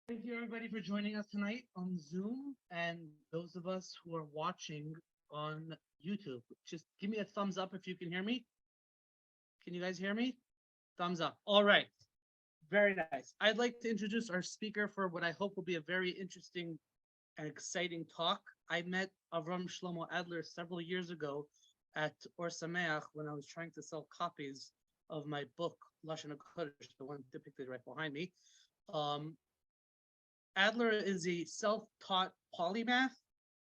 Thank you, everybody, for joining us tonight on Zoom, and those of us who are watching on YouTube. Just give me a thumbs up if you can hear me. Can you guys hear me? Thumbs up. All right. Very nice. I'd like to introduce our speaker for what I hope will be a very interesting and exciting talk. I met Avram Shlomo Adler several years ago at Or Sameach when I was trying to sell copies of my book, Lashon HaKodesh, the one depicted right behind me. Adler is a self-taught polymath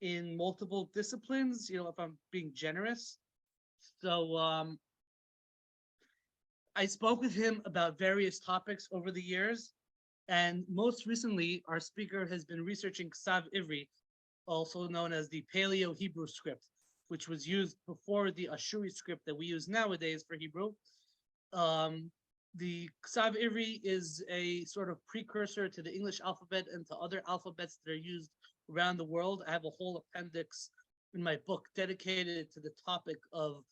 in multiple disciplines, if I'm being generous. So I spoke with him about various topics over the years. And most recently, our speaker has been researching Ktav Ivri, also known as the Paleo-Hebrew Script, which was used before the Ashuri script that we use nowadays for Hebrew. The Ktav Ivri is a sort of precursor to the English alphabet and to other alphabets that are used around the world. I have a whole appendix in my book dedicated to the topic of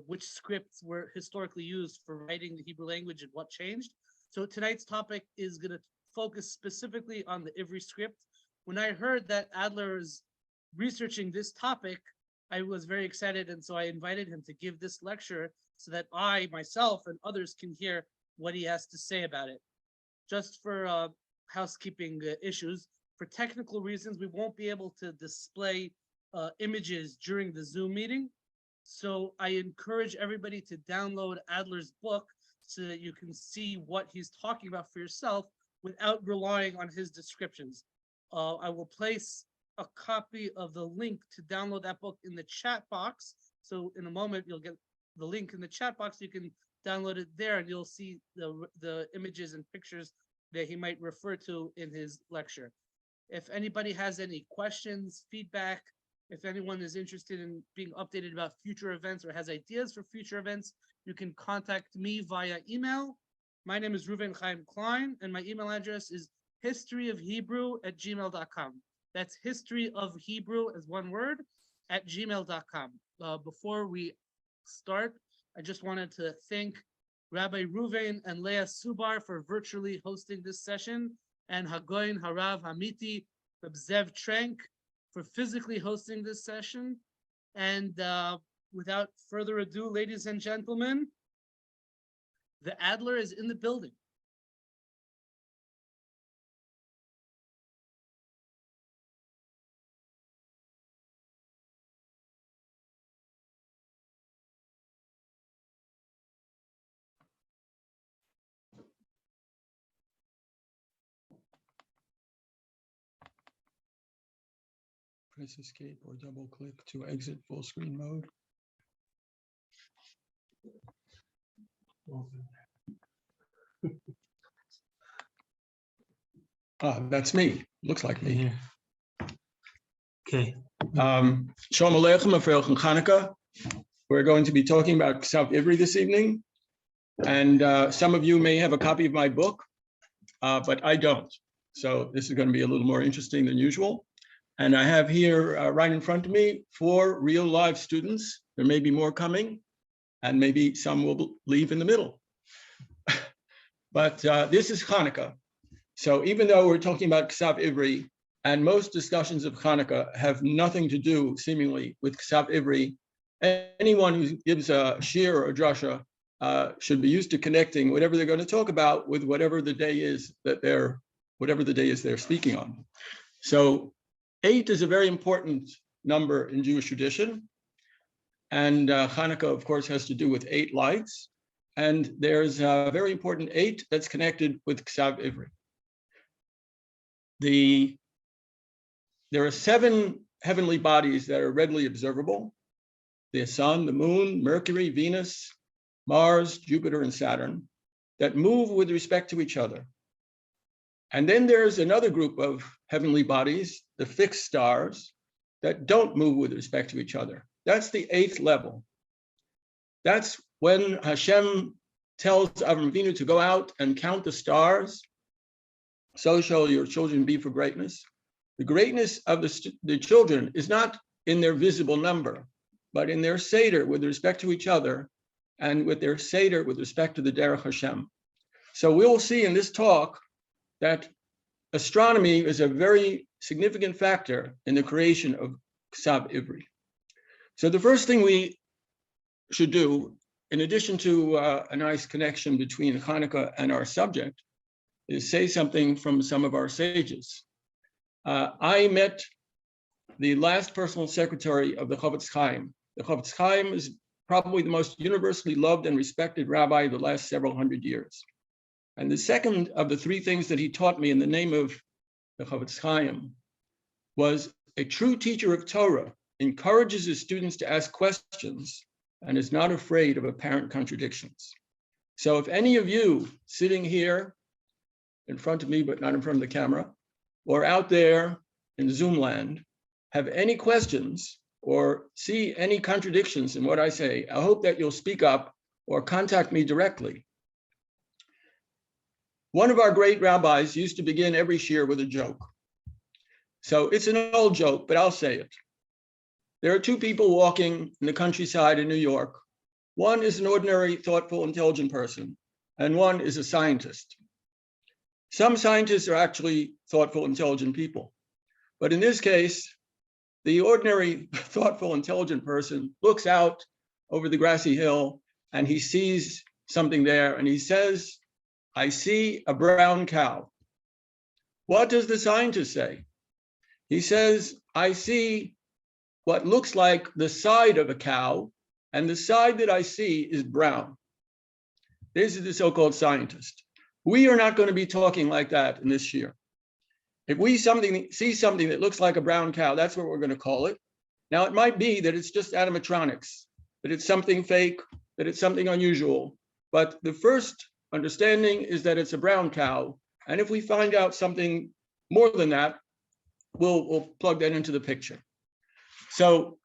which scripts were historically used for writing the Hebrew language and what changed. So tonight's topic is going to focus specifically on the Ivri script. When I heard that Adler is researching this topic, I was very excited, and so I invited him to give this lecture so that I, myself, and others can hear what he has to say about it. Just for housekeeping issues, for technical reasons, we won't be able to display images during the Zoom meeting. So I encourage everybody to download Adler's book so that you can see what he's talking about for yourself without relying on his descriptions. I will place a copy of the link to download that book in the chat box. So in a moment, you'll get the link in the chat box. You can download it there and you'll see the images and pictures that he might refer to in his lecture. If anybody has any questions, feedback, if anyone is interested in being updated about future events or has ideas for future events, you can contact me via email. My name is Reuven Chaim Klein, and my email address is historyofhebrew@gmail.com. That's historyofhebrew as one word @gmail.com. Before we start, I just wanted to thank Rabbi Reuven and Leah Subar for virtually hosting this session, and Hagoin Harav Hamiti Zev Trank for physically hosting this session. And without further ado, ladies and gentlemen, the Adler is in the building. Press escape or double click to exit full screen mode. That's me. Looks like me. Yeah. Okay. Shalom Aleichem, Afreilchen Chanukah. We're going to be talking about Ktav Ivri this evening. And some of you may have a copy of my book, but I don't. So this is going to be a little more interesting than usual. And I have here right in front of me 4 real live students. There may be more coming, and maybe some will leave in the middle. But this is Hanukkah. So even though we're talking about Ktav Ivri, and most discussions of Hanukkah have nothing to do, seemingly, with Ktav Ivri, anyone who gives a shir or a drasha should be used to connecting whatever they're going to talk about with whatever the day is that they're speaking on. So 8 is a very important number in Jewish tradition. And Hanukkah, of course, has to do with 8 lights. And there's a very important 8 that's connected with Ktav Ivri. There are 7 heavenly bodies that are readily observable: the sun, the moon, Mercury, Venus, Mars, Jupiter, and Saturn, that move with respect to each other. And then there's another group of heavenly bodies, the fixed stars, that don't move with respect to each other. That's the 8th level. That's when Hashem tells Avram Avinu to go out and count the stars. So shall your children be for greatness. The greatness of the children is not in their visible number, but in their seder with respect to each other, and with their seder with respect to the Derech Hashem. So we'll see in this talk that astronomy is a very significant factor in the creation of Ktav Ivri. So the first thing we should do, in addition to a nice connection between Hanukkah and our subject, is say something from some of our sages. I met the last personal secretary of the Chofetz Chaim. The Chofetz Chaim is probably the most universally loved and respected rabbi of the last several hundred years. And the second of the three things that he taught me in the name of the Chofetz Chaim was a true teacher of Torah encourages his students to ask questions and is not afraid of apparent contradictions. So if any of you sitting here in front of me, but not in front of the camera, or out there in Zoom land, have any questions or see any contradictions in what I say, I hope that you'll speak up or contact me directly. One of our great rabbis used to begin every shiur with a joke. So it's an old joke, but I'll say it. There are two people walking in the countryside in New York. One is an ordinary, thoughtful, intelligent person, and one is a scientist. Some scientists are actually thoughtful, intelligent people. But in this case, the ordinary, thoughtful, intelligent person looks out over the grassy hill and he sees something there and he says, I see a brown cow. What does the scientist say? He says, I see what looks like the side of a cow, and the side that I see is brown. This is the so-called scientist. We are not going to be talking like that in this year. If we see something that looks like a brown cow, that's what we're going to call it. Now, it might be that it's just animatronics, that it's something fake, that it's something unusual. But the first understanding is that it's a brown cow. And if we find out something more than that, we'll plug that into the picture. So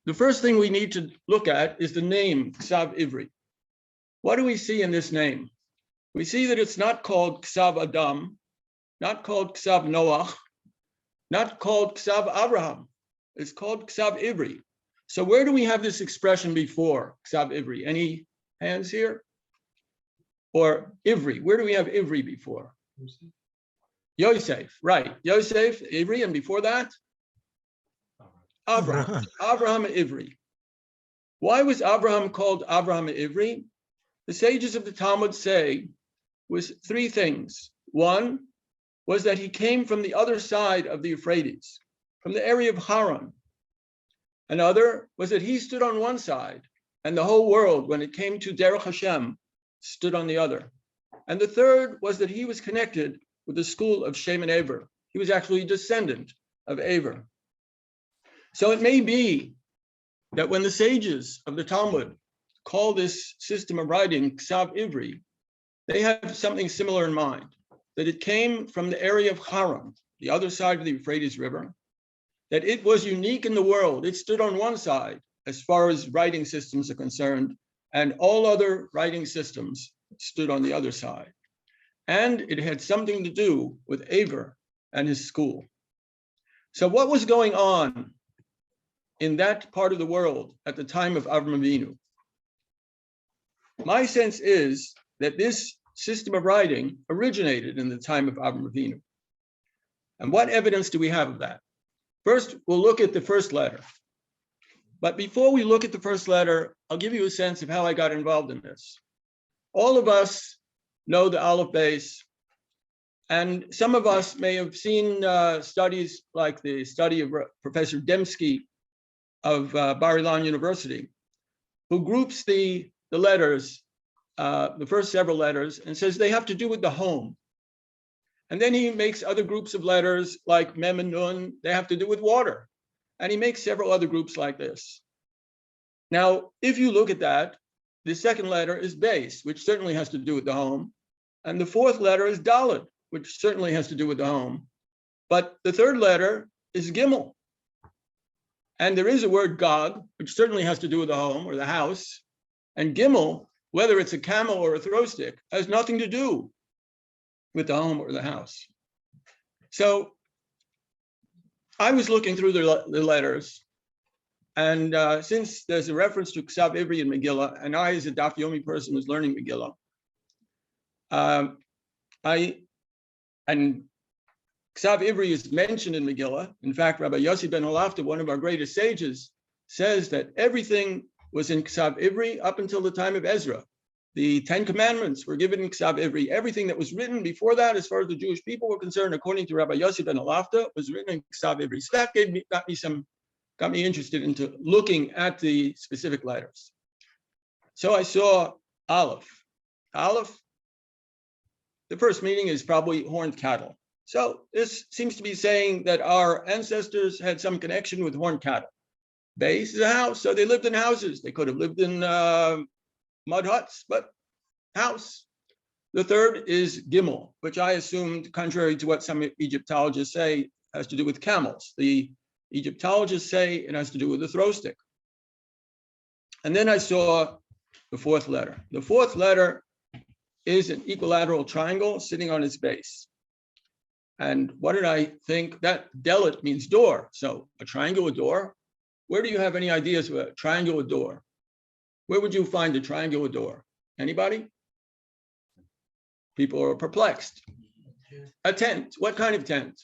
the first thing we need to look at is the name Ktav Ivri. What do we see in this name? We see that it's not called Ktav Adam, not called Ktav Noach, not called Ktav Abraham. It's called Ktav Ivri. So where do we have this expression before Ktav Ivri? Any hands here? Or Ivri, where do we have Ivri before? Yosef, right. Yosef, Ivri, and before that? Abraham. Abraham Ivri. Why was Abraham called Abraham Ivri? The sages of the Talmud say was three things. One was that he came from the other side of the Euphrates, from the area of Harran. Another was that he stood on one side, and the whole world, when it came to Derech Hashem, stood on the other. And the third was that he was connected with the school of Shem and Ever. He was actually a descendant of Ever. So it may be that when the sages of the Talmud call this system of writing Ktav Ivri, they have something similar in mind, that it came from the area of Harran, the other side of the Euphrates River, that it was unique in the world. It stood on one side as far as writing systems are concerned, and all other writing systems stood on the other side. And it had something to do with Ever and his school. So what was going on in that part of the world at the time of Avram Avinu? My sense is that this system of writing originated in the time of Avram Avinu. And what evidence do we have of that? First, we'll look at the first letter. But before we look at the first letter, I'll give you a sense of how I got involved in this. All of us know the Aleph base, and some of us may have seen studies like the study of Professor Dembski of Bar-Ilan University, who groups the letters, the first several letters, and says they have to do with the home. And then he makes other groups of letters like Mem and Nun, they have to do with water. And he makes several other groups like this. Now, if you look at that, the second letter is Beis, which certainly has to do with the home. And the fourth letter is Dalet, which certainly has to do with the home. But the third letter is Gimel. And there is a word Gog, which certainly has to do with the home or the house. And Gimel, whether it's a camel or a throw stick, has nothing to do with the home or the house. So I was looking through the letters, and since there's a reference to Ktav Ivri in Megillah, and I, as a Daf Yomi person, was learning Megillah, and Ktav Ivri is mentioned in Megillah. In fact, Rabbi Yossi ben Halafta, one of our greatest sages, says that everything was in Ktav Ivri up until the time of Ezra. The 10 Commandments were given in Ktav Ivri. Everything that was written before that, as far as the Jewish people were concerned, according to Rabbi Yossi ben Halafta, was written in Ktav Ivri. So that got me interested into looking at the specific letters. So I saw Aleph. Aleph, the first meaning is probably horned cattle. So this seems to be saying that our ancestors had some connection with horned cattle. Base is a house, so they lived in houses. They could have lived in mud huts, but house. The third is Gimel, which I assumed, contrary to what some Egyptologists say, has to do with camels. The Egyptologists say it has to do with the throw stick. And then I saw the fourth letter. The fourth letter is an equilateral triangle sitting on its base. And what did I think? That delit means door. So a triangular door. Where do you have any ideas of a triangular door? Where would you find a triangular door? Anybody? People are perplexed. A tent. What kind of tent?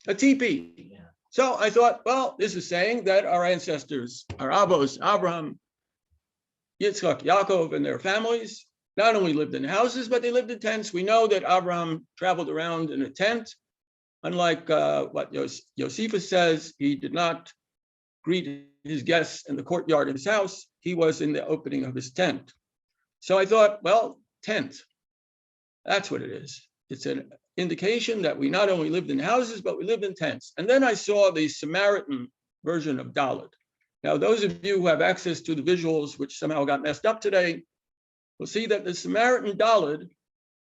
A teepee. So I thought, well, this is saying that our ancestors, our Abos, Abraham, Yitzchak, Yaakov, and their families not only lived in houses, but they lived in tents. We know that Abraham traveled around in a tent. Unlike what Josephus says, he did not greet his guests in the courtyard of his house. He was in the opening of his tent. So I thought, well, tent, that's what it is. It's an indication that we not only lived in houses, but we lived in tents. And then I saw the Samaritan version of Dalet. Now, those of you who have access to the visuals, which somehow got messed up today, will see that the Samaritan Dalet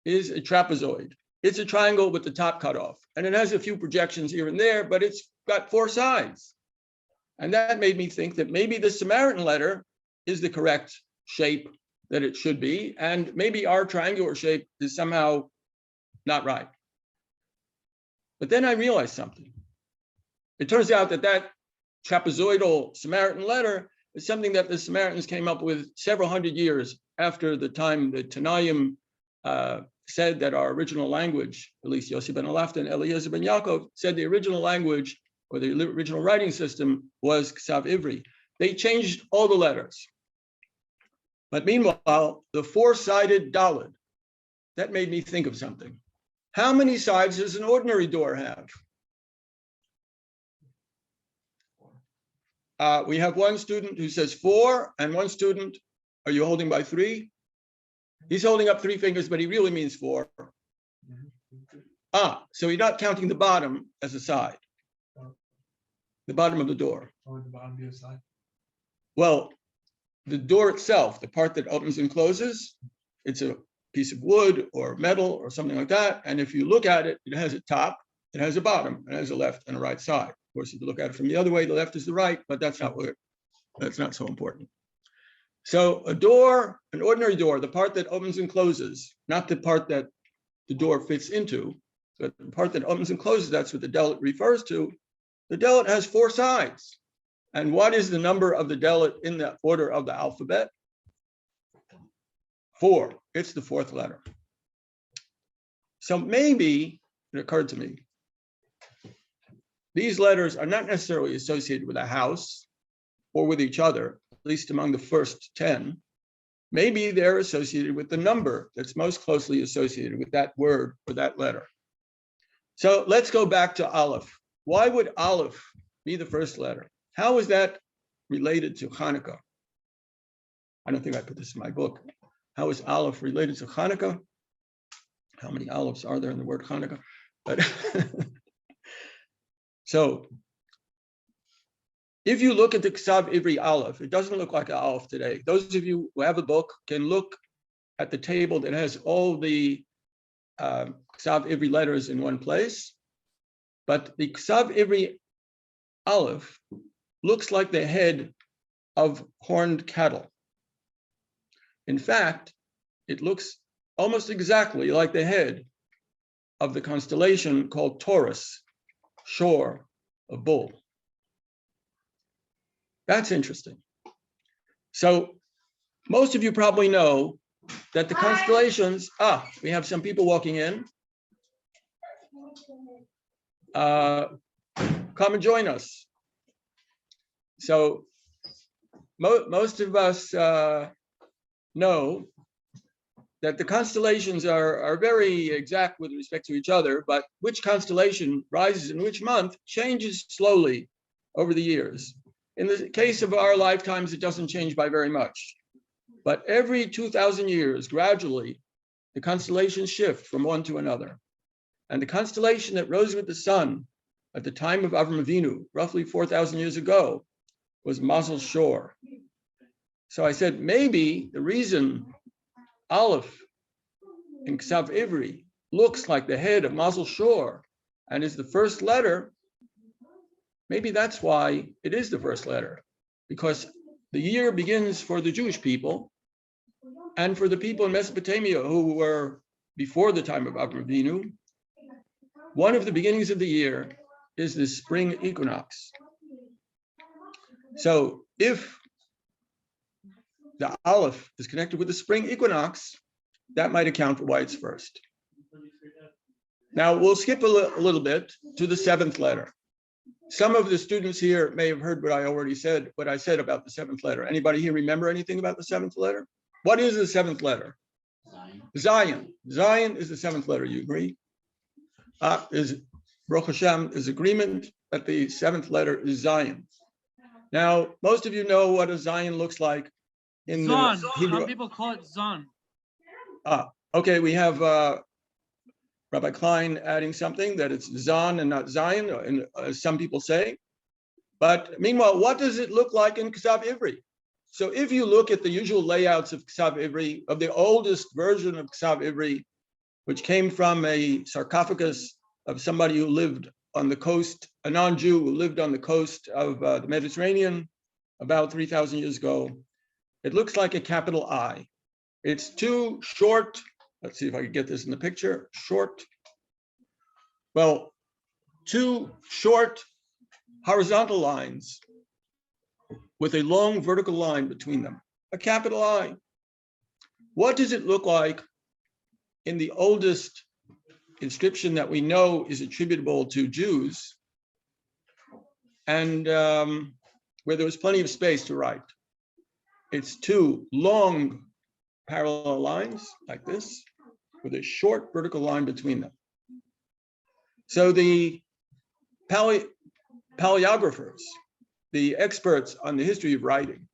is a trapezoid. It's a triangle with the top cut off, and it has a few projections here and there, but it's got 4 sides. And that made me think that maybe the Samaritan letter is the correct shape that it should be, and maybe our triangular shape is somehow not right. But then I realized something. It turns out that that trapezoidal Samaritan letter is something that the Samaritans came up with several hundred years after the time the Tanaim said that our original language, at least Yossi ben Halafta and Eliezer ben Yaakov, said the original language or the original writing system was Ktav Ivri. They changed all the letters. But meanwhile, the 4-sided Dalet, that made me think of something. How many sides does an ordinary door have? We have one student who says 4, and one student, are you holding by 3? He's holding up 3 fingers, but he really means 4. So you're not counting the bottom as a side. The bottom of the door. Or the bottom be a side? Well, the door itself, the part that opens and closes, it's a piece of wood or metal or something like that. And if you look at it, it has a top, it has a bottom, it has a left and a right side. Of course, if you look at it from the other way, the left is the right, but that's not so important. So a door, an ordinary door, the part that opens and closes, not the part that the door fits into, but the part that opens and closes, that's what the Dalet refers to. The Dalet has 4 sides. And what is the number of the Dalet in the order of the alphabet? 4. It's the 4th letter. So maybe it occurred to me, these letters are not necessarily associated with a house or with each other, at least among the first 10. Maybe they're associated with the number that's most closely associated with that word or that letter. So let's go back to Aleph. Why would Aleph be the first letter? How is that related to Hanukkah? I don't think I put this in my book. How is Aleph related to Hanukkah? How many Alephs are there in the word Hanukkah? But so if you look at the Ktav Ivri Aleph, it doesn't look like an Aleph today. Those of you who have a book can look at the table that has all the Ktav Ivri letters in one place. But the Ktav Ivri Aleph looks like the head of horned cattle. In fact, it looks almost exactly like the head of the constellation called Taurus, shore, a bull. That's interesting. So most of you probably know that the constellations, we have some people walking in. come and join us. So most of us know that the constellations are very exact with respect to each other, but which constellation rises in which month changes slowly over the years. In the case of our lifetimes, it doesn't change by very much. But every 2,000 years, gradually, the constellations shift from one to another. And the constellation that rose with the sun at the time of Avram Avinu, roughly 4,000 years ago, was Mazel Shor. So I said, maybe the reason Aleph in Ktav Ivri looks like the head of Mazel Shor and is the first letter, maybe that's why it is the first letter, because the year begins for the Jewish people and for the people in Mesopotamia who were before the time of Avram Avinu. One of the beginnings of the year is the spring equinox. So if the Aleph is connected with the spring equinox, that might account for why it's first. Now we'll skip a little bit to the seventh letter. Some of the students here may have heard what I said about the seventh letter. Anybody here remember anything about the seventh letter? What is the seventh letter? Zion. Zion is the seventh letter, you agree? Baruch Hashem is agreement that the seventh letter is Zion. Now, most of you know what a Zion looks like in Zon. the Hebrew. Some people call it Zon. Okay, we have Rabbi Klein adding something that it's Zon and not Zion, and as some people say. But meanwhile, what does it look like in Ktav Ivri? So if you look at the usual layouts of Ktav Ivri, of the oldest version of Ktav Ivri, which came from a sarcophagus of somebody who lived on the coast, a non-Jew who lived on the coast of the Mediterranean about 3,000 years ago, it looks like a capital I. It's too short. Let's see if I can get this in the picture. Short. Well, two short horizontal lines with a long vertical line between them, a capital I. What does it look like in the oldest inscription that we know is attributable to Jews and where there was plenty of space to write? It's two long parallel lines like this with a short vertical line between them. So the paleographers, the experts on the history of writing,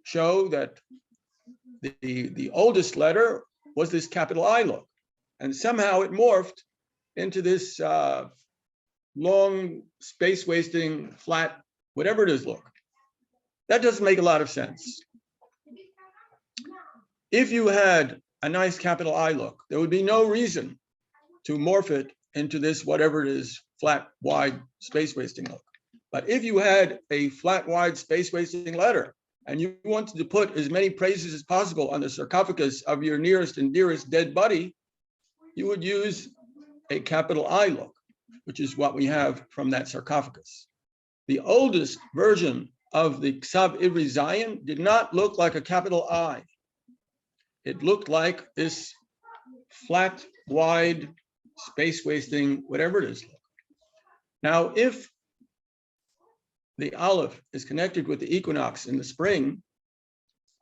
show that the oldest letter was this capital I look, and somehow it morphed into this long, space-wasting, flat, whatever it is look. That doesn't make a lot of sense. If you had a nice capital I look, there would be no reason to morph it into this, whatever it is, flat, wide, space-wasting look. But if you had a flat, wide, space-wasting letter, and you wanted to put as many praises as possible on the sarcophagus of your nearest and dearest dead buddy, you would use a capital I look, which is what we have from that sarcophagus. The oldest version of the Ktav Ivri Zion did not look like a capital I. It looked like this flat, wide, space-wasting, whatever it is. Now, if the Aleph is connected with the equinox in the spring,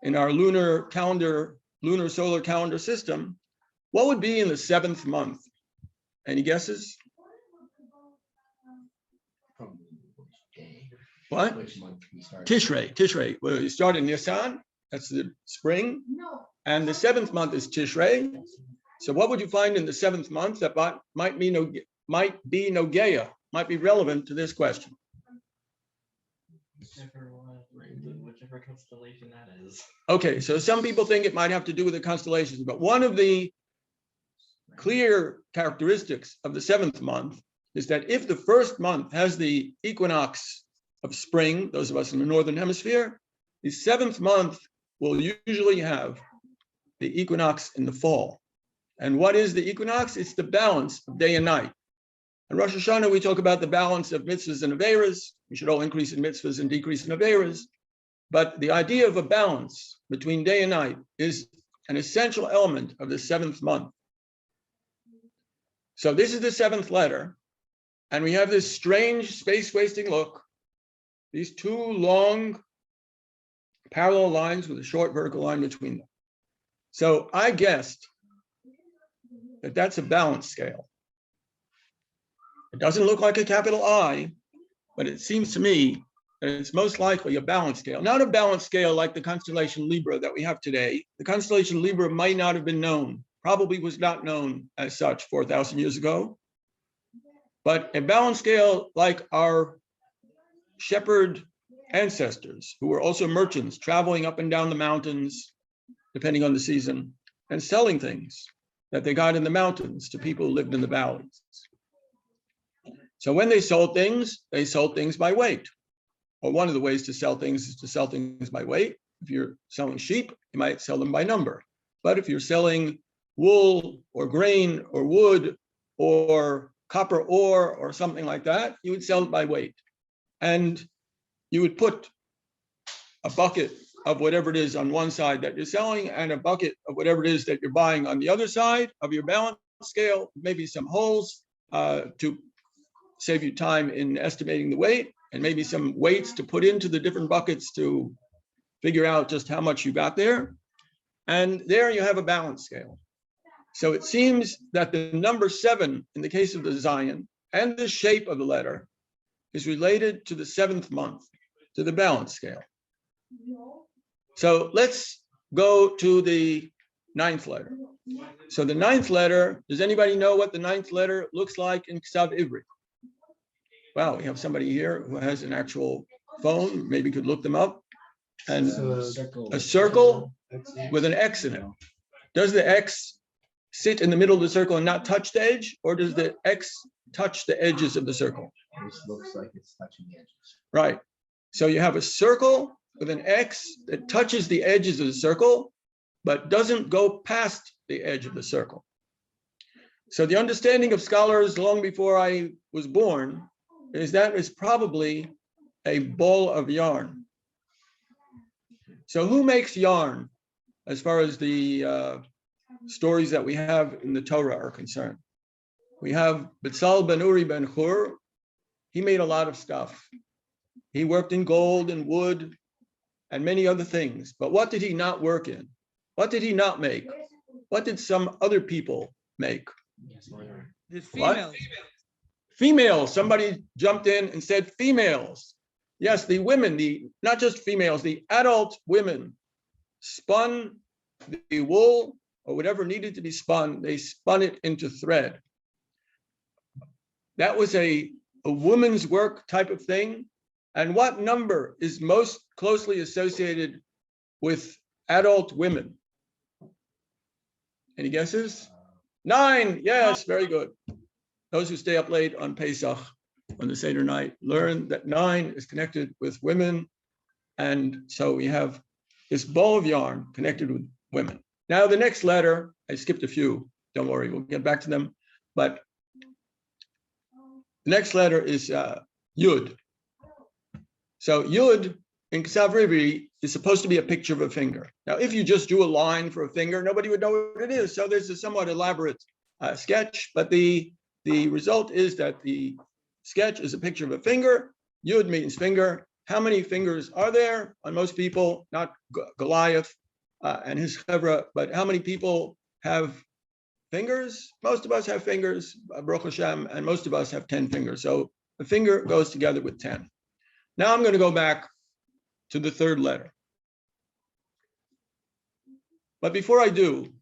in our lunar solar calendar system, what would be in the seventh month? Any guesses? What? Which month we start? Tishrei. Well, you start in Nisan, that's the spring, and the seventh month is Tishrei. So what would you find in the seventh month that might be Nogeya, might be relevant to this question? Whichever constellation that is. Okay, so some people think it might have to do with the constellations, but one of the clear characteristics of the seventh month is that if the first month has the equinox of spring, those of us in the northern hemisphere, the seventh month will usually have the equinox in the fall. And what is the equinox? It's the balance of day and night. In Rosh Hashanah, we talk about the balance of mitzvahs and averas. We should all increase in mitzvahs and decrease in averas. But the idea of a balance between day and night is an essential element of the seventh month. So this is the seventh letter, and we have this strange space-wasting look, these two long parallel lines with a short vertical line between them. So I guessed that that's a balance scale. It doesn't look like a capital I, but it seems to me that it's most likely a balance scale. Not a balance scale like the constellation Libra that we have today. The constellation Libra might not have been known, probably was not known as such 4,000 years ago, but a balance scale like our shepherd ancestors, who were also merchants, traveling up and down the mountains, depending on the season, and selling things that they got in the mountains to people who lived in the valleys. So when they sold things by weight. Or one of the ways to sell things is to sell things by weight. If you're selling sheep, you might sell them by number. But if you're selling wool or grain or wood or copper ore or something like that, you would sell it by weight. And you would put a bucket of whatever it is on one side that you're selling and a bucket of whatever it is that you're buying on the other side of your balance scale, maybe some holes to save you time in estimating the weight, and maybe some weights to put into the different buckets to figure out just how much you got there. And there you have a balance scale. So it seems that the number 7 in the case of the Zion and the shape of the letter is related to the 7th month, to the balance scale. So let's go to the 9th letter. So the 9th letter, does anybody know what the 9th letter looks like in Ktav Ivri? Wow, we have somebody here who has an actual phone, maybe could look them up. And a circle with an X in it. Does the X sit in the middle of the circle and not touch the edge, or does the X touch the edges of the circle? This looks like it's touching the edges. Right. So you have a circle with an X that touches the edges of the circle, but doesn't go past the edge of the circle. So the understanding of scholars long before I was born is that is probably a ball of yarn. So who makes yarn as far as the stories that we have in the Torah are concerned? We have Betzal ben Uri ben Hur. He made a lot of stuff. He worked in gold and wood and many other things. But what did he not work in? What did he not make? What did some other people make? The females. What? Females. Somebody jumped in and said females. Yes, the women, not just females, the adult women spun the wool or whatever needed to be spun. They spun it into thread. That was a woman's work type of thing. And what number is most closely associated with adult women? Any guesses? 9. Yes, very good. Those who stay up late on Pesach, on the Seder night, learn that 9 is connected with women. And so we have this ball of yarn connected with women. Now, the next letter, I skipped a few. Don't worry, we'll get back to them. But the next letter is Yud. So Yud in Ktav Ivri is supposed to be a picture of a finger. Now, if you just drew a line for a finger, nobody would know what it is. So there's a somewhat elaborate sketch, but the result is that the sketch is a picture of a finger. Yud means finger. How many fingers are there on most people? Not Goliath and his chevra, but how many people have fingers? Most of us have fingers, Baruch Hashem, and most of us have 10 fingers. So the finger goes together with 10. Now I'm going to go back to the 3rd letter. But before I do,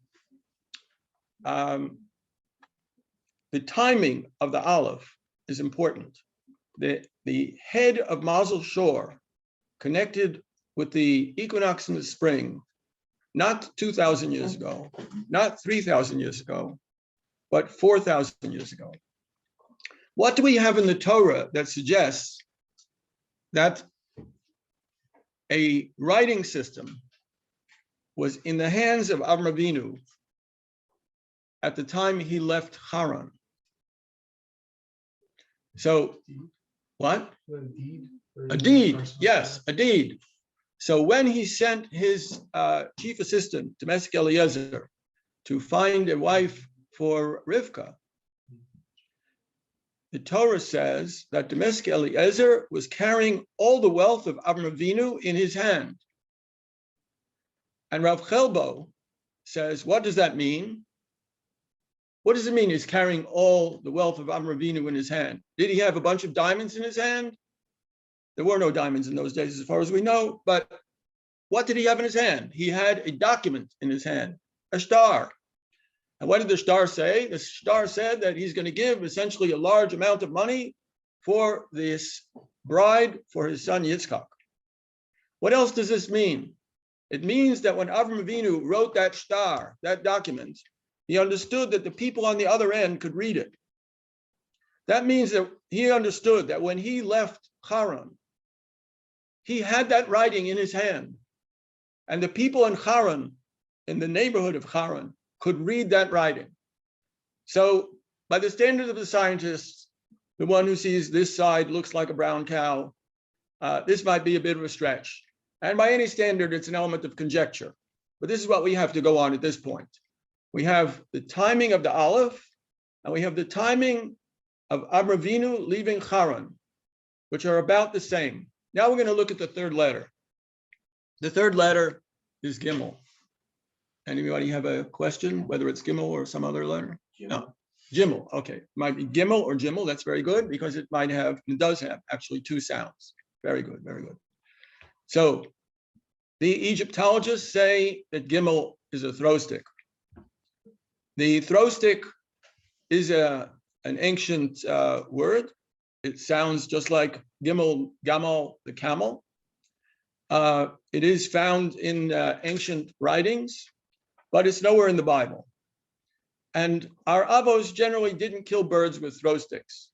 the timing of the Aleph is important. The head of Mazel Shor connected with the equinox in the spring, not 2,000 years ago, not 3,000 years ago, but 4,000 years ago. What do we have in the Torah that suggests that a writing system was in the hands of Avraham Avinu at the time he left Harran? So, what? A deed, yes, a deed. So when he sent his chief assistant, domestic Eliezer, to find a wife for Rivka, the Torah says that Damascus Eliezer was carrying all the wealth of Avraham Avinu in his hand. And Rav Chelbo says, what does that mean? What does it mean he's carrying all the wealth of Avraham Avinu in his hand? Did he have a bunch of diamonds in his hand? There were no diamonds in those days as far as we know, but what did he have in his hand? He had a document in his hand, a star. And what did the star say? The star said that he's going to give essentially a large amount of money for this bride for his son Yitzchak. What else does this mean? It means that when Avraham Avinu wrote that star, that document, he understood that the people on the other end could read it. That means that he understood that when he left Harran, he had that writing in his hand. And the people in Harran, in the neighborhood of Harran, could read that writing. So by the standards of the scientists, the one who sees this side looks like a brown cow, this might be a bit of a stretch. And by any standard, it's an element of conjecture. But this is what we have to go on at this point. We have the timing of the Aleph, and we have the timing of Avraham Avinu leaving Harran, which are about the same. Now we're going to look at the third letter. The third letter is Gimel. Anybody have a question, whether it's Gimel or some other letter? No, Gimel. Okay, might be Gimel or Gimel. That's very good because it might have, it does have actually two sounds. Very good, very good. So the Egyptologists say that Gimel is a throw stick. The throw stick is an ancient word. It sounds just like Gimel, Gamal, the camel. It is found in ancient writings, but it's nowhere in the Bible. And our avos generally didn't kill birds with throw sticks,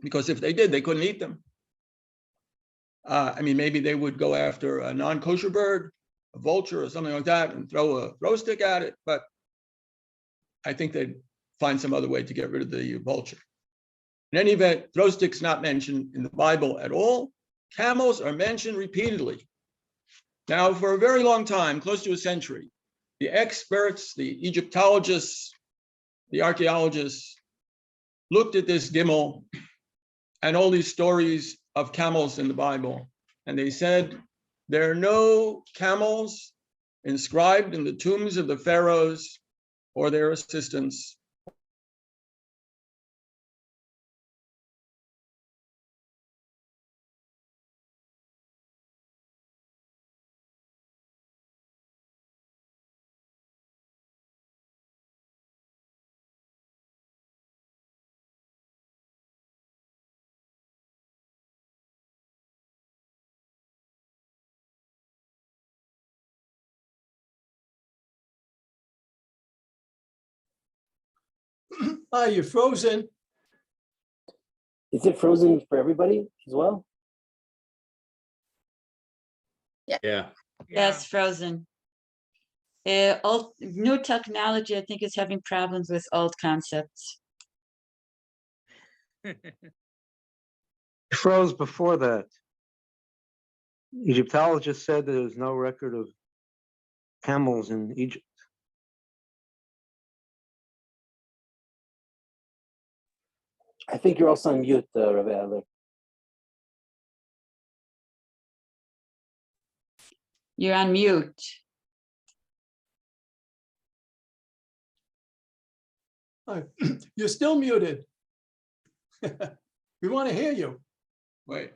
because if they did, they couldn't eat them. I mean, maybe they would go after a non-kosher bird, a vulture or something like that, and throw a throw stick at it, but I think they'd find some other way to get rid of the vulture. In any event, throw sticks not mentioned in the Bible at all. Camels are mentioned repeatedly. Now, for a very long time, close to a century, the experts, the Egyptologists, the archaeologists looked at this Gimel and all these stories of camels in the Bible, and they said, there are no camels inscribed in the tombs of the pharaohs or their assistants. You're frozen. Is it frozen for everybody as well? Yeah. Yes, frozen. New technology, I think, is having problems with old concepts. Froze before that. Egyptologists said there was no record of camels in Egypt. I think you're also on mute, Rabbi Adler. You're on mute. You're still muted. We want to hear you. Wait.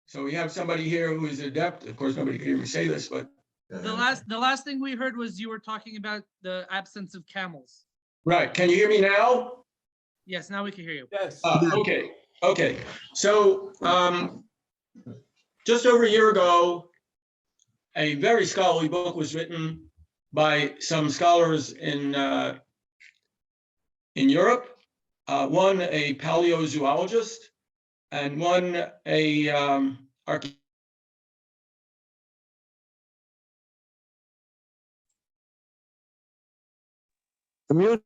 So we have somebody here who is adept. Of course, nobody can hear me say this, but The last thing we heard was you were talking about the absence of camels. right. Can you hear me now? Yes, now we can hear you. Yes. Okay. Okay. So just over a year ago, a very scholarly book was written by some scholars in Europe. One a paleozoologist, and one a The mute.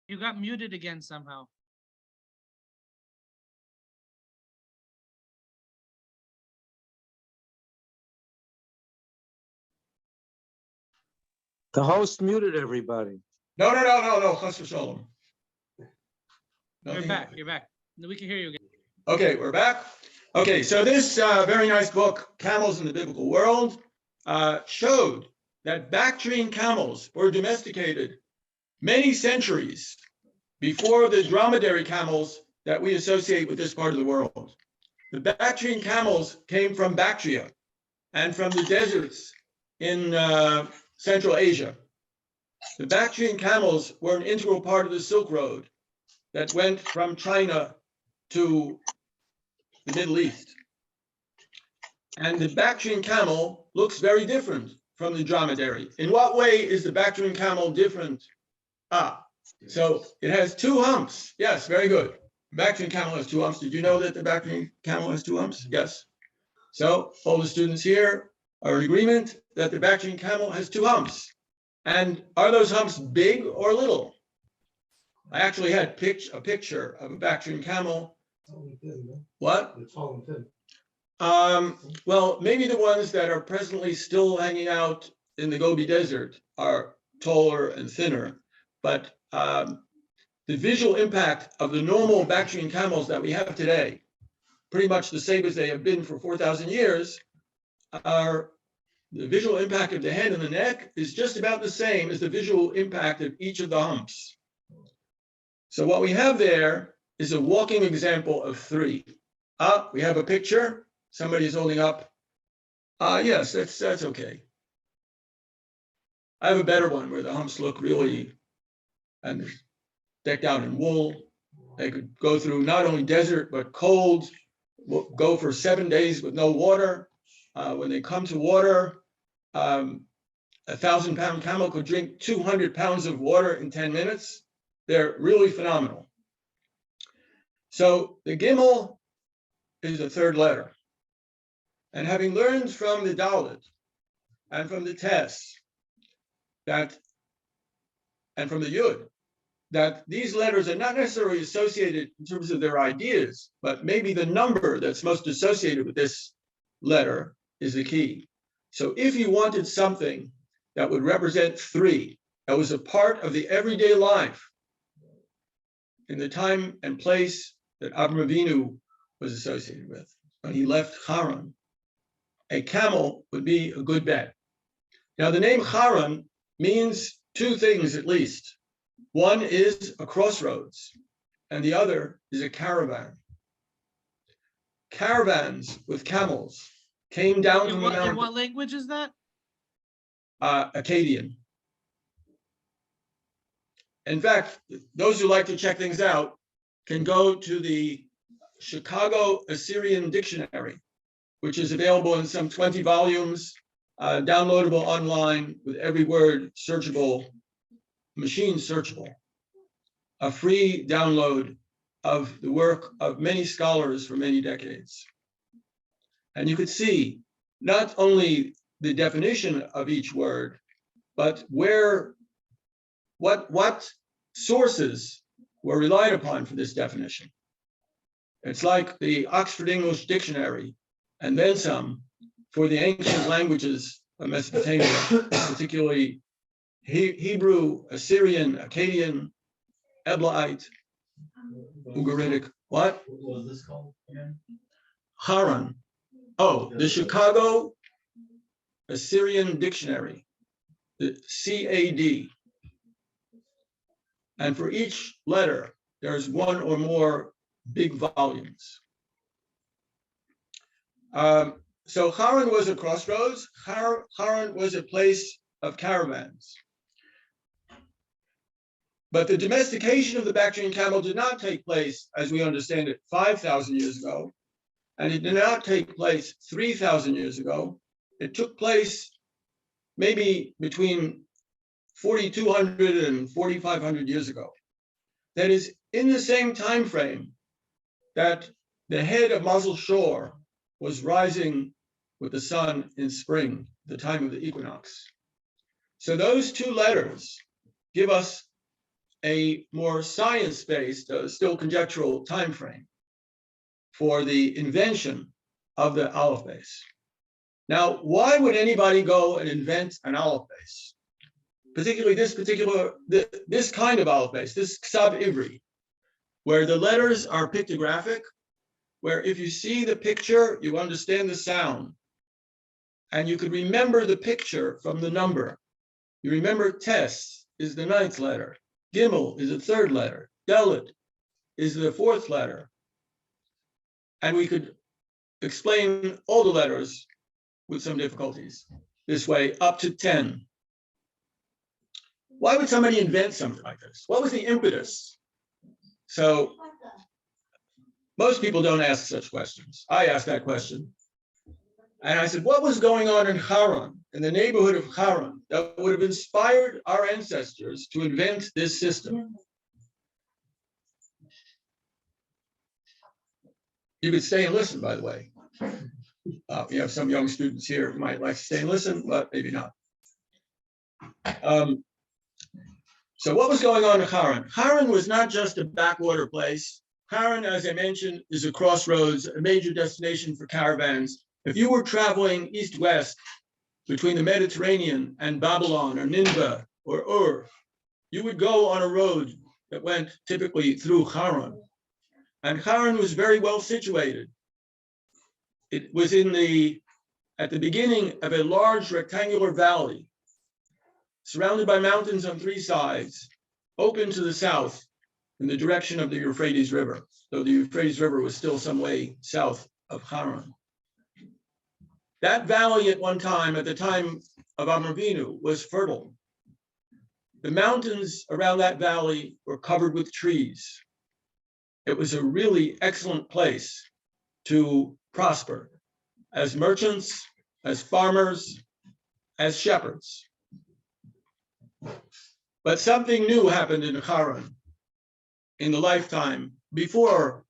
You got muted again somehow. The host muted everybody. No, chas v'sholom. You're Nothing back. happened. You're back. We can hear you again. Okay, we're back. Okay, so this very nice book, Camels in the Biblical World, showed that Bactrian camels were domesticated many centuries before the dromedary camels that we associate with this part of the world. The Bactrian camels came from Bactria and from the deserts in Central Asia. The Bactrian camels were an integral part of the Silk Road that went from China to the Middle East. And the Bactrian camel looks very different from the dromedary. In what way is the Bactrian camel different? So it has two humps. Yes, very good. The Bactrian camel has two humps. Did you know that the Bactrian camel has two humps? Yes. So all the students here are in agreement that the Bactrian camel has two humps. And are those humps big or little? I actually had a picture of a Bactrian camel. What? Well, maybe the ones that are presently still hanging out in the Gobi Desert are taller and thinner, but the visual impact of the normal Bactrian camels that we have today, pretty much the same as they have been for 4,000 years, are the visual impact of the head and the neck is just about the same as the visual impact of each of the humps. So what we have there is a walking example of three. We have a picture. Somebody's holding up. Yes, that's okay. I have a better one where the humps look really and decked out in wool. They could go through not only desert, but cold, go for 7 days with no water. When they come to water, a 1,000-pound camel could drink 200 pounds of water in 10 minutes. They're really phenomenal. So the Gimel is the third letter. And having learned from the Dalet and from the Tes and from the Yud, that these letters are not necessarily associated in terms of their ideas, but maybe the number that's most associated with this letter is the key. So if you wanted something that would represent three, that was a part of the everyday life in the time and place that Avraham Avinu was associated with when he left Harran, a camel would be a good bet. Now, the name Harran means two things at least. One is a crossroads, and the other is a caravan. Caravans with camels came down from the mountain. In what language is that? Akkadian. In fact, those who like to check things out can go to the Chicago Assyrian Dictionary, which is available in some 20 volumes, downloadable online with every word searchable, machine searchable. A free download of the work of many scholars for many decades. And you could see not only the definition of each word, but what sources were relied upon for this definition. It's like the Oxford English Dictionary and then some for the ancient languages of Mesopotamia, particularly Hebrew, Assyrian, Akkadian, Eblaite, Ugaritic. What? What was this called again? Harran. Oh, the Chicago Assyrian Dictionary, the CAD. And for each letter, there's one or more big volumes. So Harran was a crossroads. Harran was a place of caravans. But the domestication of the Bactrian camel did not take place, as we understand it, 5,000 years ago. And it did not take place 3,000 years ago. It took place maybe between 4,200 and 4,500 years ago. That is in the same time frame that the head of Mazel Shor was rising with the sun in spring, the time of the equinox. So those two letters give us a more science-based, still conjectural time frame for the invention of the aleph base. Now, why would anybody go and invent an aleph base? particularly this kind of alphabet, this Ktav Ivri, where the letters are pictographic, where if you see the picture, you understand the sound. And you could remember the picture from the number. You remember Tes is the 9th letter. Gimel is the 3rd letter. Dalet is the 4th letter. And we could explain all the letters with some difficulties this way, up to 10. Why would somebody invent something like this? What was the impetus? So most people don't ask such questions. I asked that question. And I said, what was going on in Harran, in the neighborhood of Harran, that would have inspired our ancestors to invent this system? You could stay and listen, by the way. We have some young students here who might like to stay and listen, but maybe not. So what was going on in Harran? Harran was not just a backwater place. Harran, as I mentioned, is a crossroads, a major destination for caravans. If you were traveling east-west between the Mediterranean and Babylon or Nineveh or Ur, you would go on a road that went typically through Harran. And Harran was very well situated. It was at the beginning of a large rectangular valley, surrounded by mountains on 3 sides, open to the south in the direction of the Euphrates River, though the Euphrates River was still some way south of Harran. That valley at one time, at the time of Avram Avinu, was fertile. The mountains around that valley were covered with trees. It was a really excellent place to prosper as merchants, as farmers, as shepherds. But something new happened in Harran in the lifetime before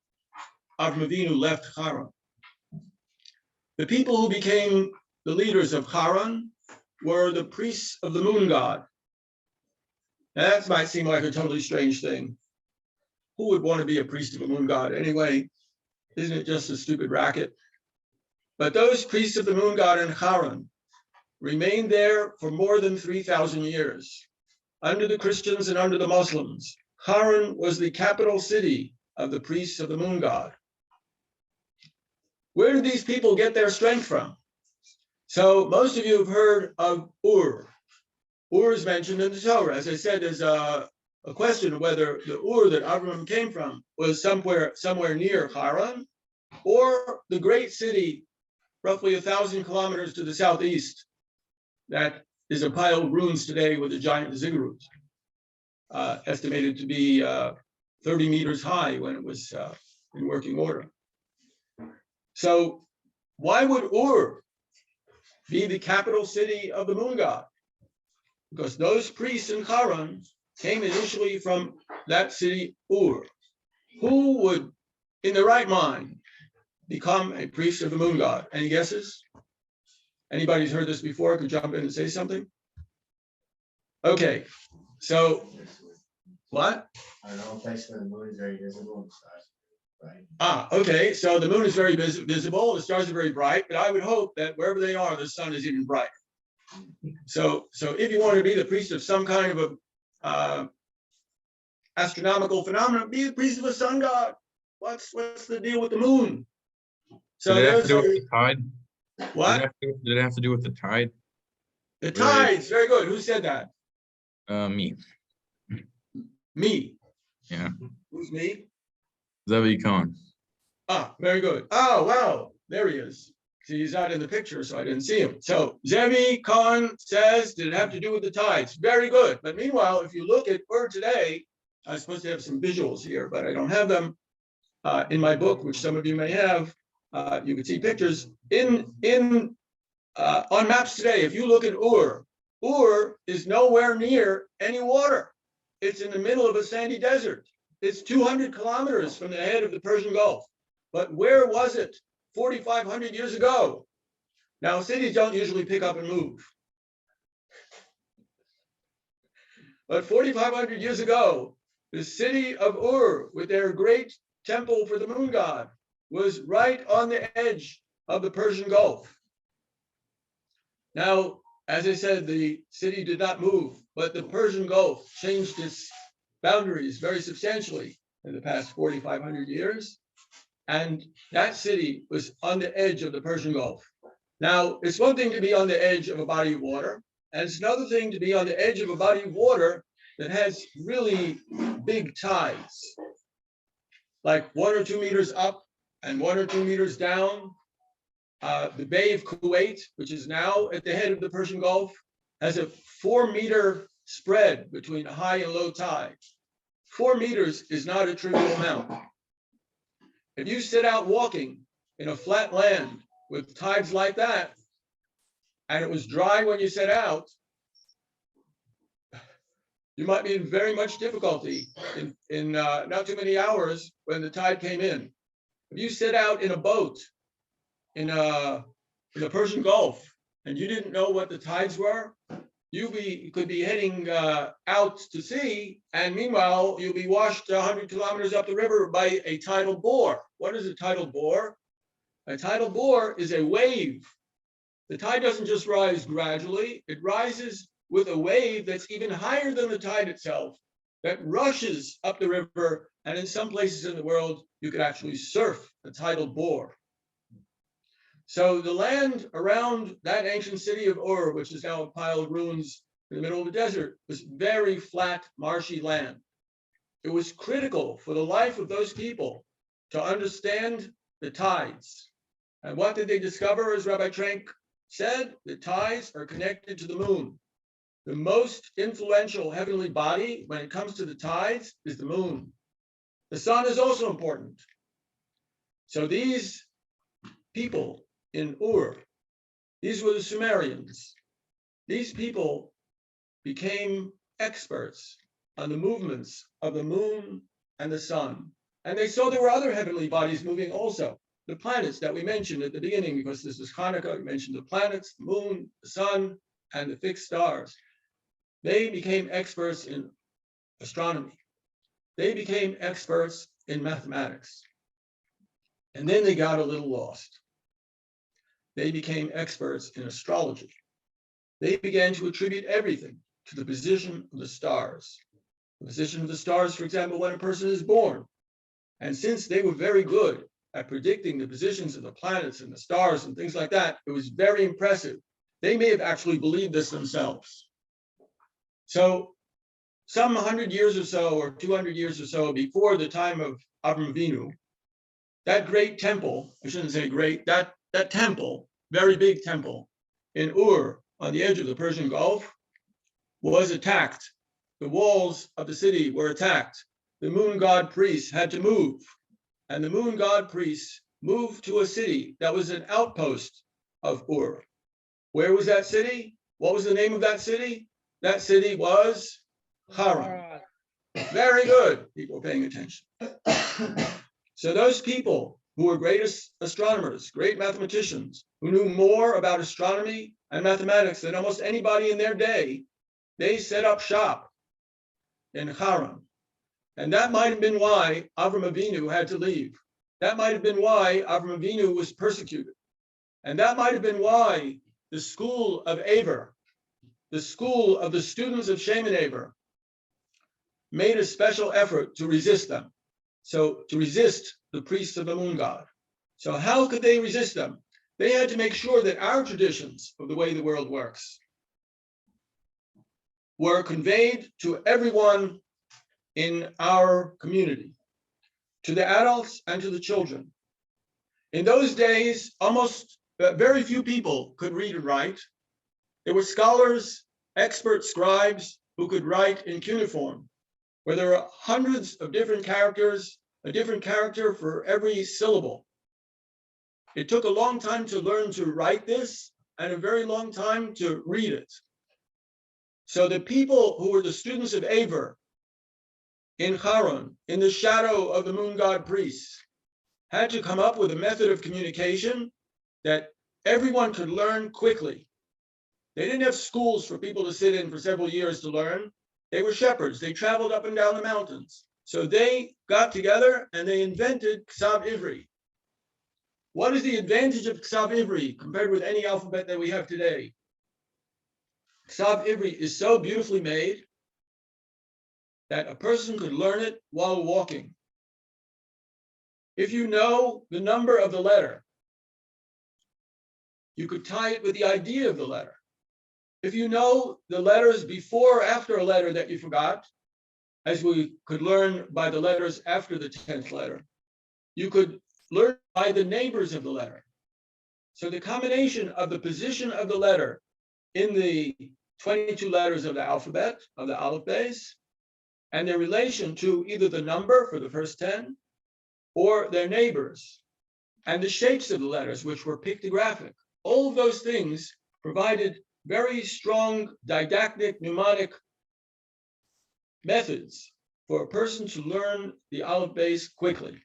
Avram Avinu left Harran. The people who became the leaders of Harran were the priests of the moon god. Now, that might seem like a totally strange thing. Who would want to be a priest of a moon god anyway? Isn't it just a stupid racket? But those priests of the moon god in Harran remained there for more than 3,000 years. Under the Christians and under the Muslims, Harran was the capital city of the priests of the moon god. Where did these people get their strength from? So most of you have heard of Ur. Ur is mentioned in the Torah. As I said, there's a question of whether the Ur that Avram came from was somewhere near Harran, or the great city, roughly 1,000 kilometers to the southeast, that is a pile of ruins today with a giant ziggurat, estimated to be 30 meters high when it was in working order. So why would Ur be the capital city of the moon god? Because those priests in Harran came initially from that city, Ur. Who would, in the right mind, become a priest of the moon god? Any guesses? Anybody who's heard this before could jump in and say something? Okay, so what? I don't know, place where the moon is very visible and stars, right? Okay, so the moon is very visible, the stars are very bright, but I would hope that wherever they are, the sun is even brighter. So if you want to be the priest of some kind of a astronomical phenomenon, be the priest of a sun god. What's the deal with the moon? So Did it have to do with the tide? What? Did it have to do with the tide? The tides, very good. Who said that? Me. Me. Yeah. Who's me? Zevi Cohen. Very good. Oh, wow. There he is. See, he's not in the picture, so I didn't see him. So Zevi Cohen says, did it have to do with the tides? Very good. But meanwhile, if you look at Ur today, I'm supposed to have some visuals here, but I don't have them in my book, which some of you may have. You can see pictures on maps today. If you look at Ur is nowhere near any water. It's in the middle of a sandy desert. It's 200 kilometers from the head of the Persian Gulf. But where was it 4,500 years ago? Now, cities don't usually pick up and move. But 4,500 years ago, the city of Ur, with their great temple for the moon god, was right on the edge of the Persian Gulf. Now, As I said, the city did not move, but the Persian Gulf changed its boundaries very substantially in the past 4,500 years. And that city was on the edge of the Persian Gulf. Now, it's one thing to be on the edge of a body of water, and it's another thing to be on the edge of a body of water that has really big tides, like 1 or 2 meters up and 1 or 2 meters down. The Bay of Kuwait, which is now at the head of the Persian Gulf, has a 4-meter spread between high and low tide. 4 meters is not a trivial amount. If you set out walking in a flat land with tides like that, and it was dry when you set out, you might be in very much difficulty in not too many hours when the tide came in. If you set out in a boat in the Persian Gulf and you didn't know what the tides were, you could be heading out to sea, and meanwhile you'll be washed 100 kilometers up the river by a tidal bore. What is a tidal bore? A tidal bore is a wave. The tide doesn't just rise gradually, it rises with a wave that's even higher than the tide itself, that rushes up the river, and in some places in the world, you could actually surf a tidal bore. So the land around that ancient city of Ur, which is now a pile of ruins in the middle of the desert, was very flat, marshy land. It was critical for the life of those people to understand the tides. And what did they discover, as Rabbi Trank said? The tides are connected to the moon. The most influential heavenly body when it comes to the tides is the moon. The sun is also important. So these people in Ur, these were the Sumerians. These people became experts on the movements of the moon and the sun. And they saw there were other heavenly bodies moving also. The planets that we mentioned at the beginning, because this is Hanukkah, we mentioned the planets, the moon, the sun, and the fixed stars. They became experts in astronomy. They became experts in mathematics. And then they got a little lost. They became experts in astrology. They began to attribute everything to the position of the stars. The position of the stars, for example, when a person is born. And since they were very good at predicting the positions of the planets and the stars and things like that, it was very impressive. They may have actually believed this themselves. So some 100 years or so, or 200 years or so before the time of Avram Avinu, that great temple, I shouldn't say great, that temple, very big temple in Ur on the edge of the Persian Gulf was attacked. The walls of the city were attacked. The moon god priests had to move. And the moon god priests moved to a city that was an outpost of Ur. Where was that city? What was the name of that city? That city was Harran. Very good. People are paying attention. So those people who were great astronomers, great mathematicians, who knew more about astronomy and mathematics than almost anybody in their day, they set up shop in Harran. And that might have been why Avram Avinu had to leave. That might have been why Avram Avinu was persecuted. And that might have been why the school of Aver, the school of the students of Shem and Aver, made a special effort to resist them. So to resist the priests of the moon god. So how could they resist them? They had to make sure that our traditions of the way the world works were conveyed to everyone in our community, to the adults and to the children. In those days, almost very few people could read and write. There were scholars, expert scribes who could write in cuneiform, where there are hundreds of different characters, a different character for every syllable. It took a long time to learn to write this and a very long time to read it. So the people who were the students of Aver in Harran, in the shadow of the moon god priests, had to come up with a method of communication that everyone could learn quickly. They didn't have schools for people to sit in for several years to learn. They were shepherds. They traveled up and down the mountains. So they got together and they invented Ktav Ivri. What is the advantage of Ktav Ivri compared with any alphabet that we have today? Ktav Ivri is so beautifully made that a person could learn it while walking. If you know the number of the letter, you could tie it with the idea of the letter. If you know the letters before or after a letter that you forgot, as we could learn by the letters after the 10th letter, you could learn by the neighbors of the letter. So the combination of the position of the letter in the 22 letters of the alphabet, of the aleph base, and their relation to either the number for the first 10 or their neighbors, and the shapes of the letters, which were pictographic. All of those things provided very strong didactic mnemonic methods for a person to learn the aleph base quickly.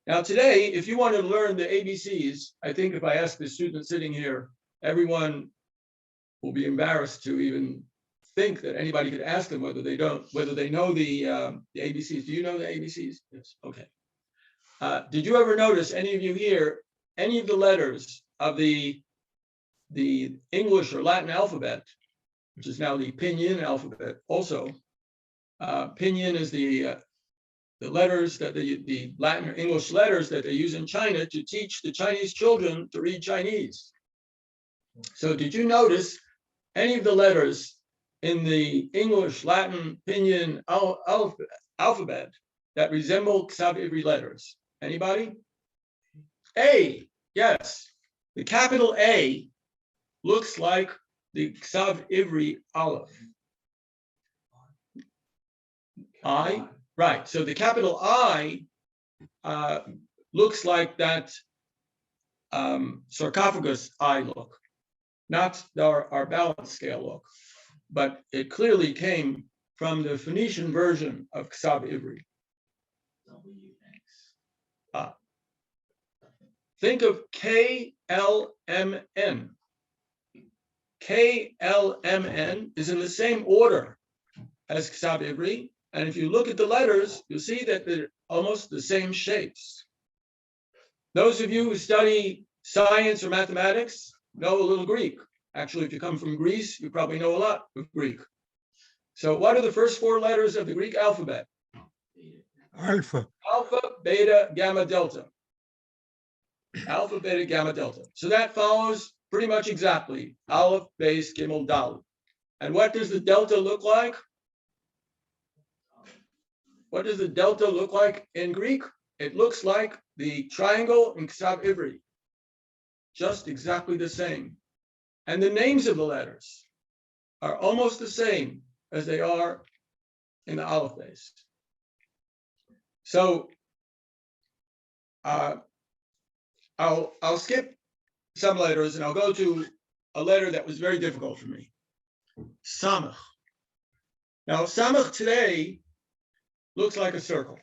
Now today, if you want to learn the ABCs, I think if I ask the students sitting here, everyone will be embarrassed to even think that anybody could ask them whether they know the ABCs. Do you know the ABCs? Yes. Okay. Did you ever notice, any of you here, any of the letters of the English or Latin alphabet, which is now the Pinyin alphabet also? Pinyin is the letters that the Latin or English letters that they use in China to teach the Chinese children to read Chinese. So did you notice any of the letters in the English, Latin, Pinyin alphabet that resemble Ktav Ivri letters? Anybody? A, yes. The capital A looks like the Ktav Ivri aleph. I, right. So the capital I looks like that sarcophagus I look, not our balance scale look, but it clearly came from the Phoenician version of Ktav Ivri. Think of KLMN. KLMN is in the same order as Ktav Ivri, and if you look at the letters, you'll see that they're almost the same shapes. Those of you who study science or mathematics know a little Greek. Actually, if you come from Greece, you probably know a lot of Greek. So what are the first 4 letters of the Greek alphabet? Alpha. Alpha, beta, gamma, delta. Alpha, beta, gamma, delta. So that follows pretty much exactly aleph, base, gimel, dalet. And what does the delta look like? What does the delta look like in Greek? It looks like the triangle in Ktav Ivri. Just exactly the same. And the names of the letters are almost the same as they are in the aleph base. So I'll skip some letters and I'll go to a letter that was very difficult for me. Samach. Now, Samach today looks like a circle.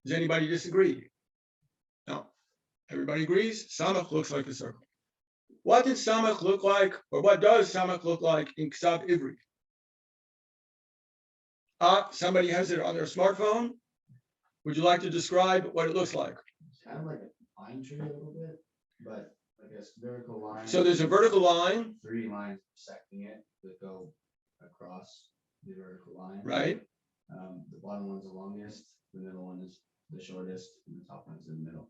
Does anybody disagree? No. Everybody agrees? Samach looks like a circle. What did Samach look like, or what does Samach look like in Ktav Ivri? Somebody has it on their smartphone. Would you like to describe what it looks like? It's kind of like a pine tree a little bit, but like a vertical line. So there's a vertical line. 3 lines intersecting it that go across the vertical line. Right. The bottom one's the longest, the middle one is the shortest, and the top one's in the middle.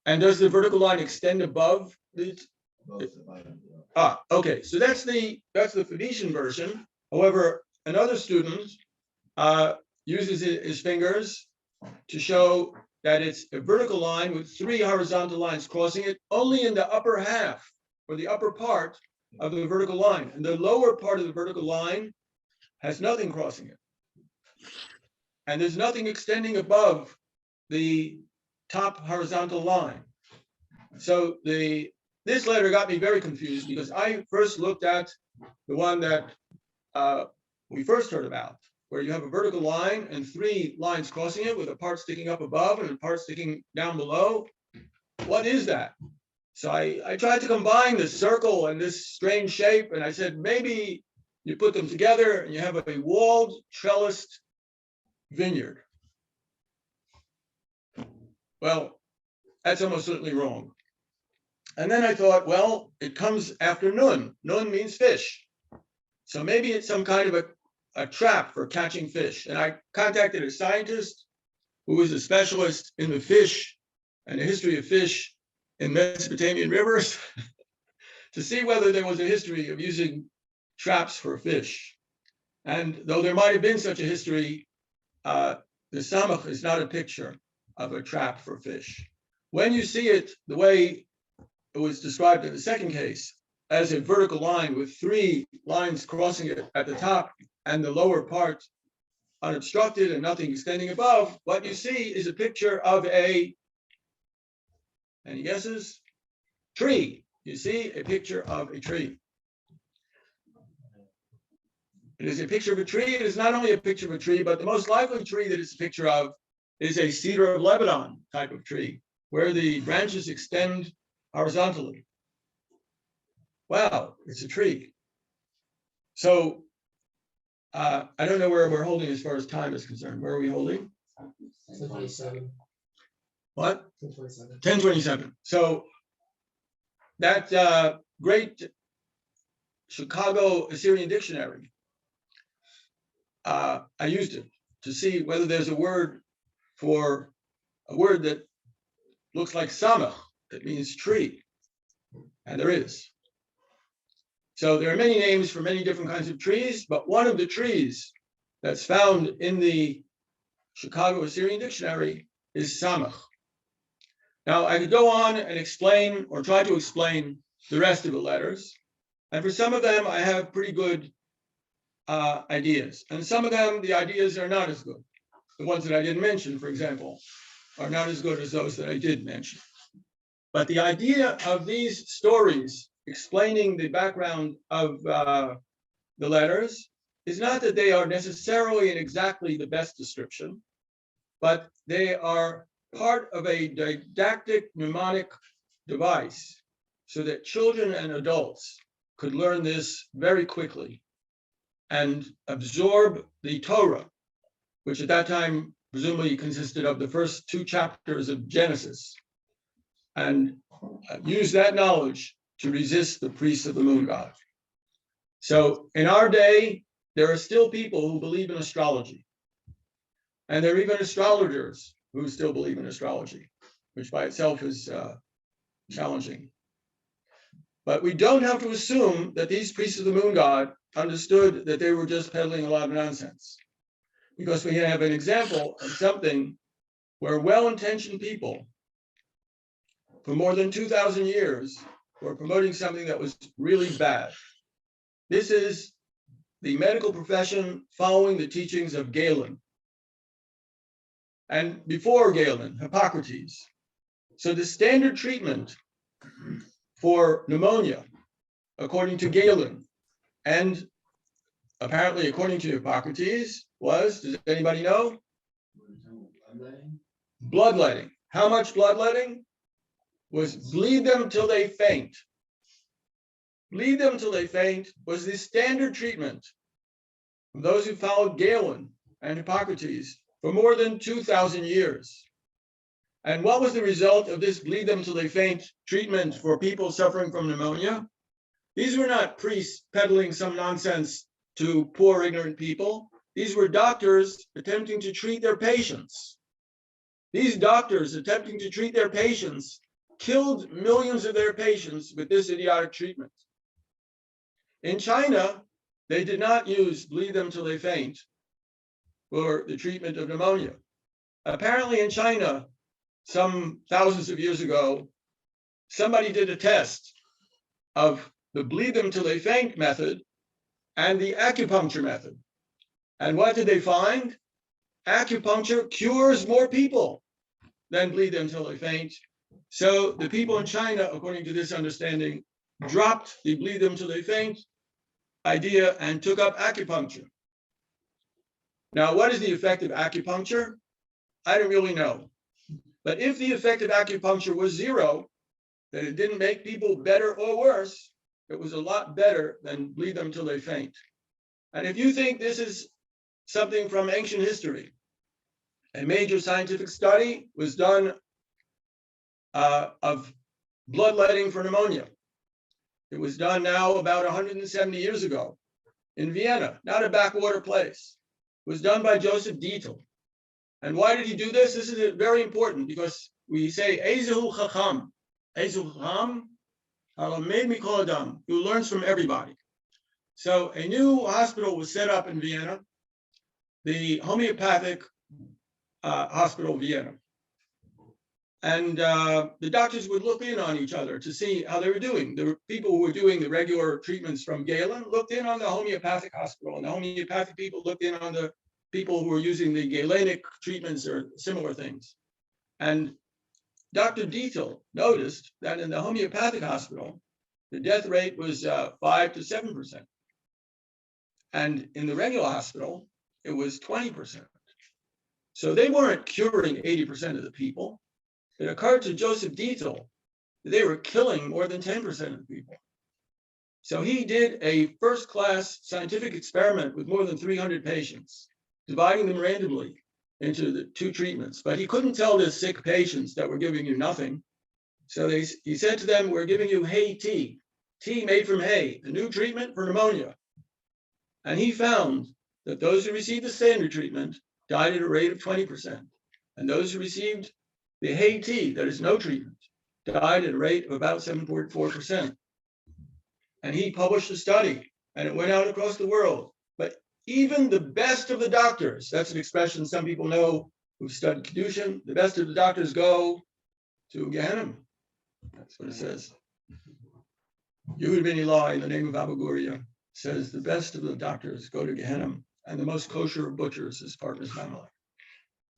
And does the vertical line extend above the? Both the bottom and below. Okay. So that's the Phoenician version. However, another student uses his fingers to show that it's a vertical line with 3 horizontal lines crossing it only in the upper half or the upper part of the vertical line. And the lower part of the vertical line has nothing crossing it. And there's nothing extending above the top horizontal line. So this letter got me very confused because I first looked at the one that we first heard about, where you have a vertical line and 3 lines crossing it with a part sticking up above and a part sticking down below. What is that? So I tried to combine this circle and this strange shape, and I said, maybe you put them together and you have a walled, trellised vineyard. Well, that's almost certainly wrong. And then I thought, well, it comes after nun. Nun means fish. So maybe it's some kind of a trap for catching fish. And I contacted a scientist who was a specialist in the fish and the history of fish in Mesopotamian rivers to see whether there was a history of using traps for fish. And though there might have been such a history, the samach is not a picture of a trap for fish. When you see it the way it was described in the second case, as a vertical line with 3 lines crossing it at the top and the lower part unobstructed and nothing extending above, what you see is a picture of any guesses? Tree. You see a picture of a tree. It is a picture of a tree. It is not only a picture of a tree, but the most likely tree that it's a picture of is a cedar of Lebanon type of tree, where the branches extend horizontally. Wow, it's a tree. So I don't know where we're holding as far as time is concerned. Where are we holding? 10:27. What? 10:27. 10:27. So that great Chicago Assyrian dictionary, I used it to see whether there's a word for a word that looks like samach, that means tree, and there is. So there are many names for many different kinds of trees, but one of the trees that's found in the Chicago Assyrian dictionary is samach. Now I could go on and explain or try to explain the rest of the letters, and for some of them I have pretty good ideas, and some of them the ideas are not as good. The ones that I didn't mention, for example, are not as good as those that I did mention. But the idea of these stories explaining the background of the letters is not that they are necessarily and exactly the best description, but they are part of a didactic mnemonic device so that children and adults could learn this very quickly and absorb the Torah, which at that time presumably consisted of the first 2 chapters of Genesis, and use that knowledge to resist the priests of the moon god. So in our day, there are still people who believe in astrology. And there are even astrologers who still believe in astrology, which by itself is challenging. But we don't have to assume that these priests of the moon god understood that they were just peddling a lot of nonsense, because we have an example of something where well-intentioned people for more than 2,000 years were promoting something that was really bad. This is the medical profession following the teachings of Galen. And before Galen, Hippocrates. So the standard treatment for pneumonia, according to Galen, and apparently according to Hippocrates, was, does anybody know? Bloodletting. How much bloodletting? Was bleed them till they faint. Bleed them till they faint was the standard treatment of those who followed Galen and Hippocrates for more than 2,000 years. And what was the result of this bleed them till they faint treatment for people suffering from pneumonia? These were not priests peddling some nonsense to poor, ignorant people. These were doctors attempting to treat their patients. These doctors attempting to treat their patients killed millions of their patients with this idiotic treatment. In China, they did not use bleed them till they faint for the treatment of pneumonia. Apparently in China, some thousands of years ago, somebody did a test of the bleed them till they faint method and the acupuncture method. And what did they find? Acupuncture cures more people than bleed them till they faint. So the people in China, according to this understanding, dropped the bleed them till they faint idea and took up acupuncture. Now, what is the effect of acupuncture? I don't really know. But if the effect of acupuncture was 0, that it didn't make people better or worse, it was a lot better than bleed them till they faint. And if you think this is something from ancient history, a major scientific study was done of bloodletting for pneumonia. It was done now about 170 years ago in Vienna, not a backwater place. It was done by Joseph Dietl. And why did he do this? This is very important because we say, Ezehu Chacham, Ezehu Chacham, Halamed Mikol Adam, who learns from everybody. So a new hospital was set up in Vienna, the homeopathic hospital of Vienna. And the doctors would look in on each other to see how they were doing. The people who were doing the regular treatments from Galen looked in on the homeopathic hospital, and the homeopathic people looked in on the people who were using the Galenic treatments or similar things. And Dr. Dietl noticed that in the homeopathic hospital, the death rate was 5 to 7%. And in the regular hospital, it was 20%. So they weren't curing 80% of the people. It occurred to Joseph Dietl that they were killing more than 10% of the people. So he did a first-class scientific experiment with more than 300 patients, dividing them randomly into the two treatments. But he couldn't tell the sick patients that we're giving you nothing. So he said to them, we're giving you hay tea made from hay, the new treatment for pneumonia. And he found that those who received the standard treatment died at a rate of 20%. And those who received the hay tea, that is no treatment, died at a rate of about 7.4%. And he published a study, and it went out across the world. But even the best of the doctors, that's an expression some people know who've studied Kedushin, the best of the doctors go to Gehenna. That's what it says. Yehud ben Eli, in the name of Abu Guria, says the best of the doctors go to Gehenna, and the most kosher of butchers is Parnas Mamalek.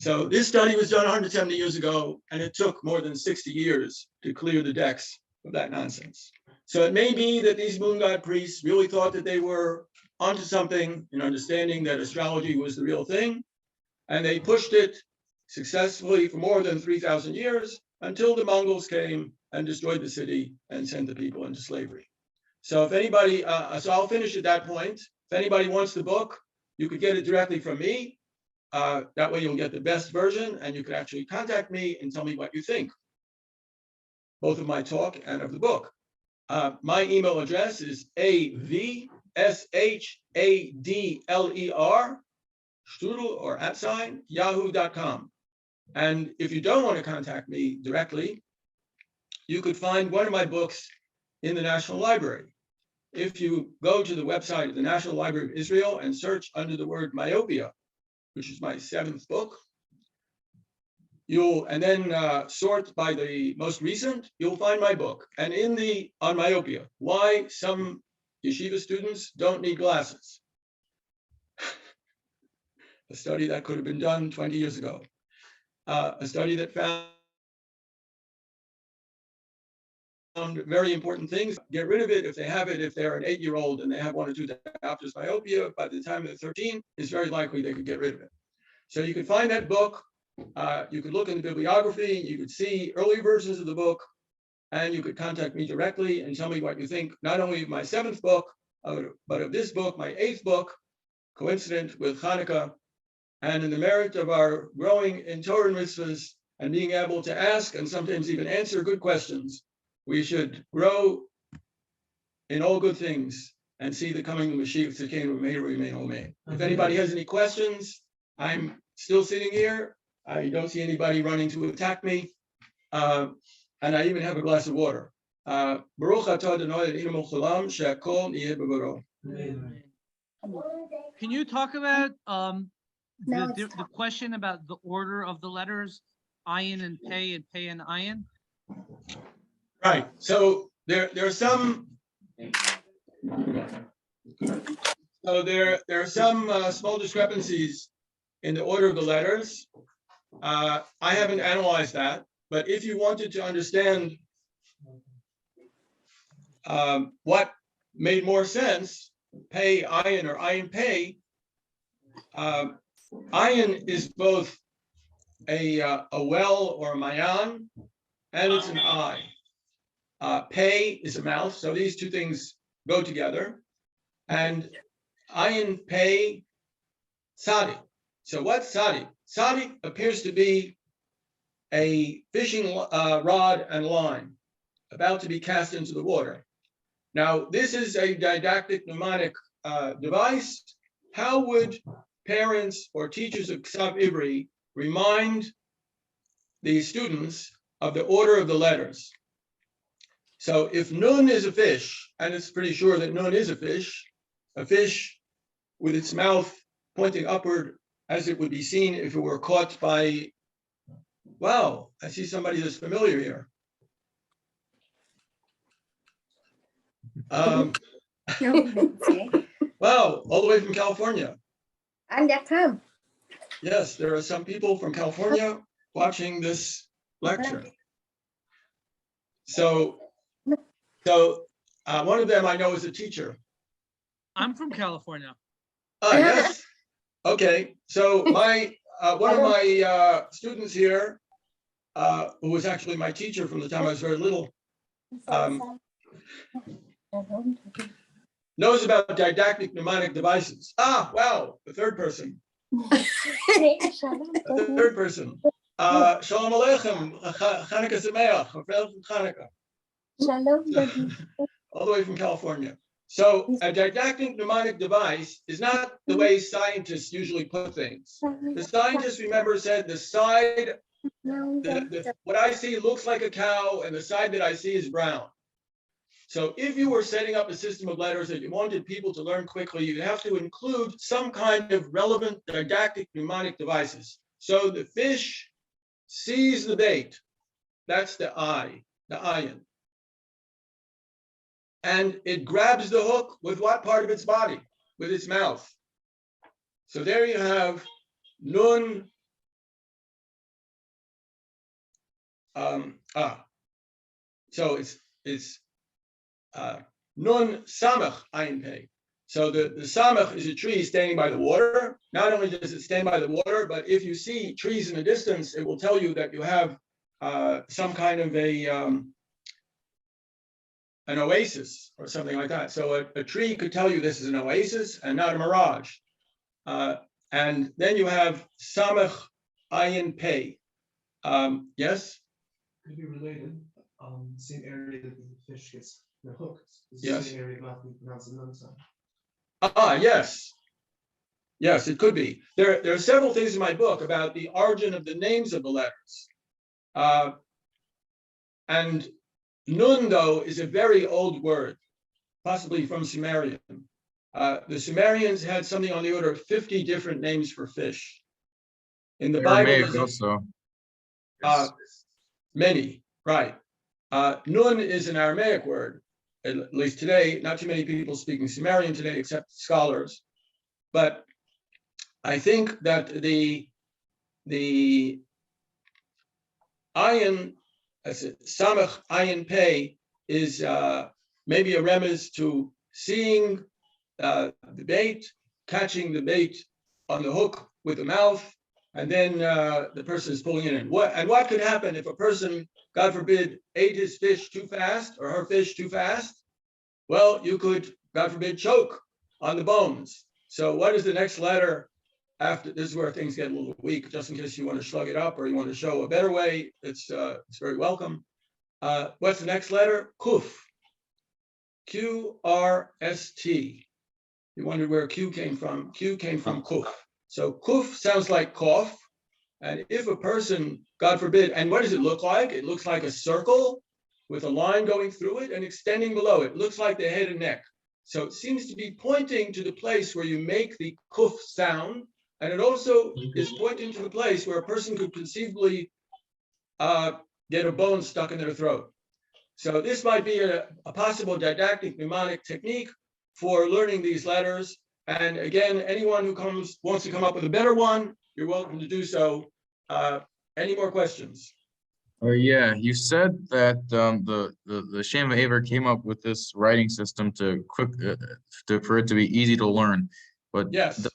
So this study was done 170 years ago, and it took more than 60 years to clear the decks of that nonsense. So it may be that these moon god priests really thought that they were onto something in understanding that astrology was the real thing, and they pushed it successfully for more than 3,000 years until the Mongols came and destroyed the city and sent the people into slavery. So if anybody, so I'll finish at that point. If anybody wants the book, you could get it directly from me. That way you'll get the best version, and you can actually contact me and tell me what you think, both of my talk and of the book. My email address is avshadler, strudel or @ yahoo.com. And if you don't want to contact me directly, you could find one of my books in the National Library. If you go to the website of the National Library of Israel and search under the word myopia, which is my 7th book, and then sort by the most recent, you'll find my book. And on myopia, why some yeshiva students don't need glasses. A study that could have been done 20 years ago. A study that found very important things. Get rid of it if they have it. If they're an 8-year-old and they have 1 or 2 diopters myopia, by the time they're 13, it's very likely they could get rid of it. So you can find that book. You could look in the bibliography. You could see early versions of the book, and you could contact me directly and tell me what you think, not only of my 7th book, but of this book, my 8th book, coincident with Hanukkah, and in the merit of our growing in Torah and mitzvahs and being able to ask and sometimes even answer good questions. We should grow in all good things and see the coming of Mashiach Tzidkeinu Meir Remain Omein. If anybody has any questions, I'm still sitting here. I don't see anybody running to attack me. And I even have a glass of water. Baruch atah Adonai Eloheinu Cholam she'akol yeh b'varo. Can you talk about the question about the order of the letters, ayin and pei and ayin? Right. So there are some. So there are some small discrepancies in the order of the letters. I haven't analyzed that, but if you wanted to understand what made more sense, pei ayin or ayin pei, ayin is both a well or a mayan, and it's an eye. Pei is a mouth, so these two things go together. And ayin pei tzadi. So what's tzadi? Tzadi appears to be a fishing rod and line. about to be cast into the water. Now, this is a didactic mnemonic device. How would parents or teachers of Ktav Ivri remind the students of the order of the letters? So if nun is a fish, and it's pretty sure that nun is a fish with its mouth pointing upward as it would be seen if it were caught by, wow, I see somebody that's familiar here. Wow, all the way from California. Yes, there are some people from California watching this lecture. So one of them I know is a teacher. I'm from California. Yes. Okay. So my one of my students here, who was actually my teacher from the time I was very little, knows about didactic mnemonic devices. Ah, wow, the third person. The third person. Shalom Aleichem, Chanukah Sameach, Chanukah. All the way from California. So a didactic mnemonic device is not the way scientists usually put things. The scientists, remember, said the side, what I see looks like a cow and the side that I see is brown. So if you were setting up a system of letters that you wanted people to learn quickly, you'd have to include some kind of relevant didactic mnemonic devices. So the fish sees the bait. That's the eye, the ayin. And it grabs the hook with what part of its body? With its mouth. So there you have nun. So it's nun samach ayin pei. So the samach is a tree standing by the water. Not only does it stand by the water, but if you see trees in the distance, it will tell you that you have some kind of an oasis or something like that. So a tree could tell you this is an oasis and not a mirage. And then you have samach ayin pei. Yes? Could be related. Same area that the fish gets the hook. It's Yes. the same area that we pronounce another time. Yes. Yes, it could be. There are several things in my book about the origin of the names of the letters. And nun, though, is a very old word, possibly from Sumerian. The Sumerians had something on the order of 50 different names for fish. In the Bible, Aramaic there's also. many, right. Nun is an Aramaic word, at least today. Not too many people speaking Sumerian today, except scholars. But I think that the ayin, samach ayin pei, is maybe a remez to seeing the bait, catching the bait on the hook with the mouth, and then the person is pulling it in. What could happen if a person, God forbid, ate his fish too fast or her fish too fast? Well, you could, God forbid, choke on the bones. So what is the next letter after? This is where things get a little weak, just in case you want to shrug it up or you want to show a better way. It's very welcome. What's the next letter? Kuf. Q-R-S-T. You wondered where Q came from. Q came from kuf. So kuf sounds like cough. And if a person, God forbid, and what does it look like? It looks like a circle with a line going through it and extending below it. It looks like the head and neck. So it seems to be pointing to the place where you make the kuf sound. And it also is pointing to the place where a person could conceivably get a bone stuck in their throat. So this might be a possible didactic mnemonic technique for learning these letters. And again, anyone who wants to come up with a better one, you're welcome to do so. Any more questions? Yeah, you said that the Shem Aver came up with this writing system for it to be easy to learn. But yes,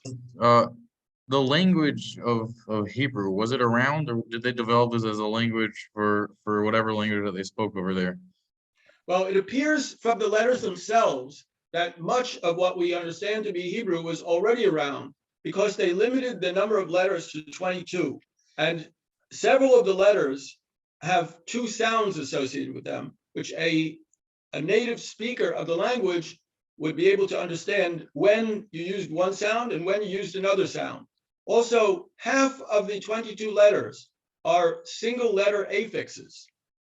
the language of Hebrew, was it around, or did they develop this as a language for whatever language that they spoke over there? Well, it appears from the letters themselves that much of what we understand to be Hebrew was already around, because they limited the number of letters to 22. And several of the letters have two sounds associated with them, which a native speaker of the language would be able to understand when you used one sound and when you used another sound. Also, half of the 22 letters are single letter affixes.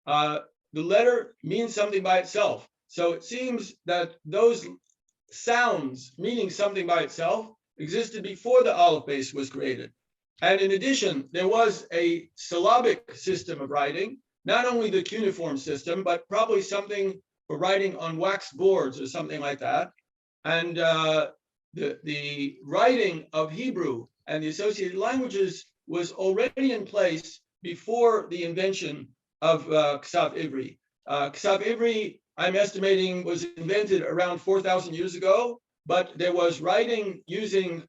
The letter means something by itself. So it seems that those sounds meaning something by itself existed before the aleph base was created. And in addition, there was a syllabic system of writing, not only the cuneiform system, but probably something for writing on wax boards or something like that. And the writing of Hebrew and the associated languages was already in place before the invention of Ktav Ivri. Ktav Ivri, I'm estimating, was invented around 4,000 years ago, but there was writing using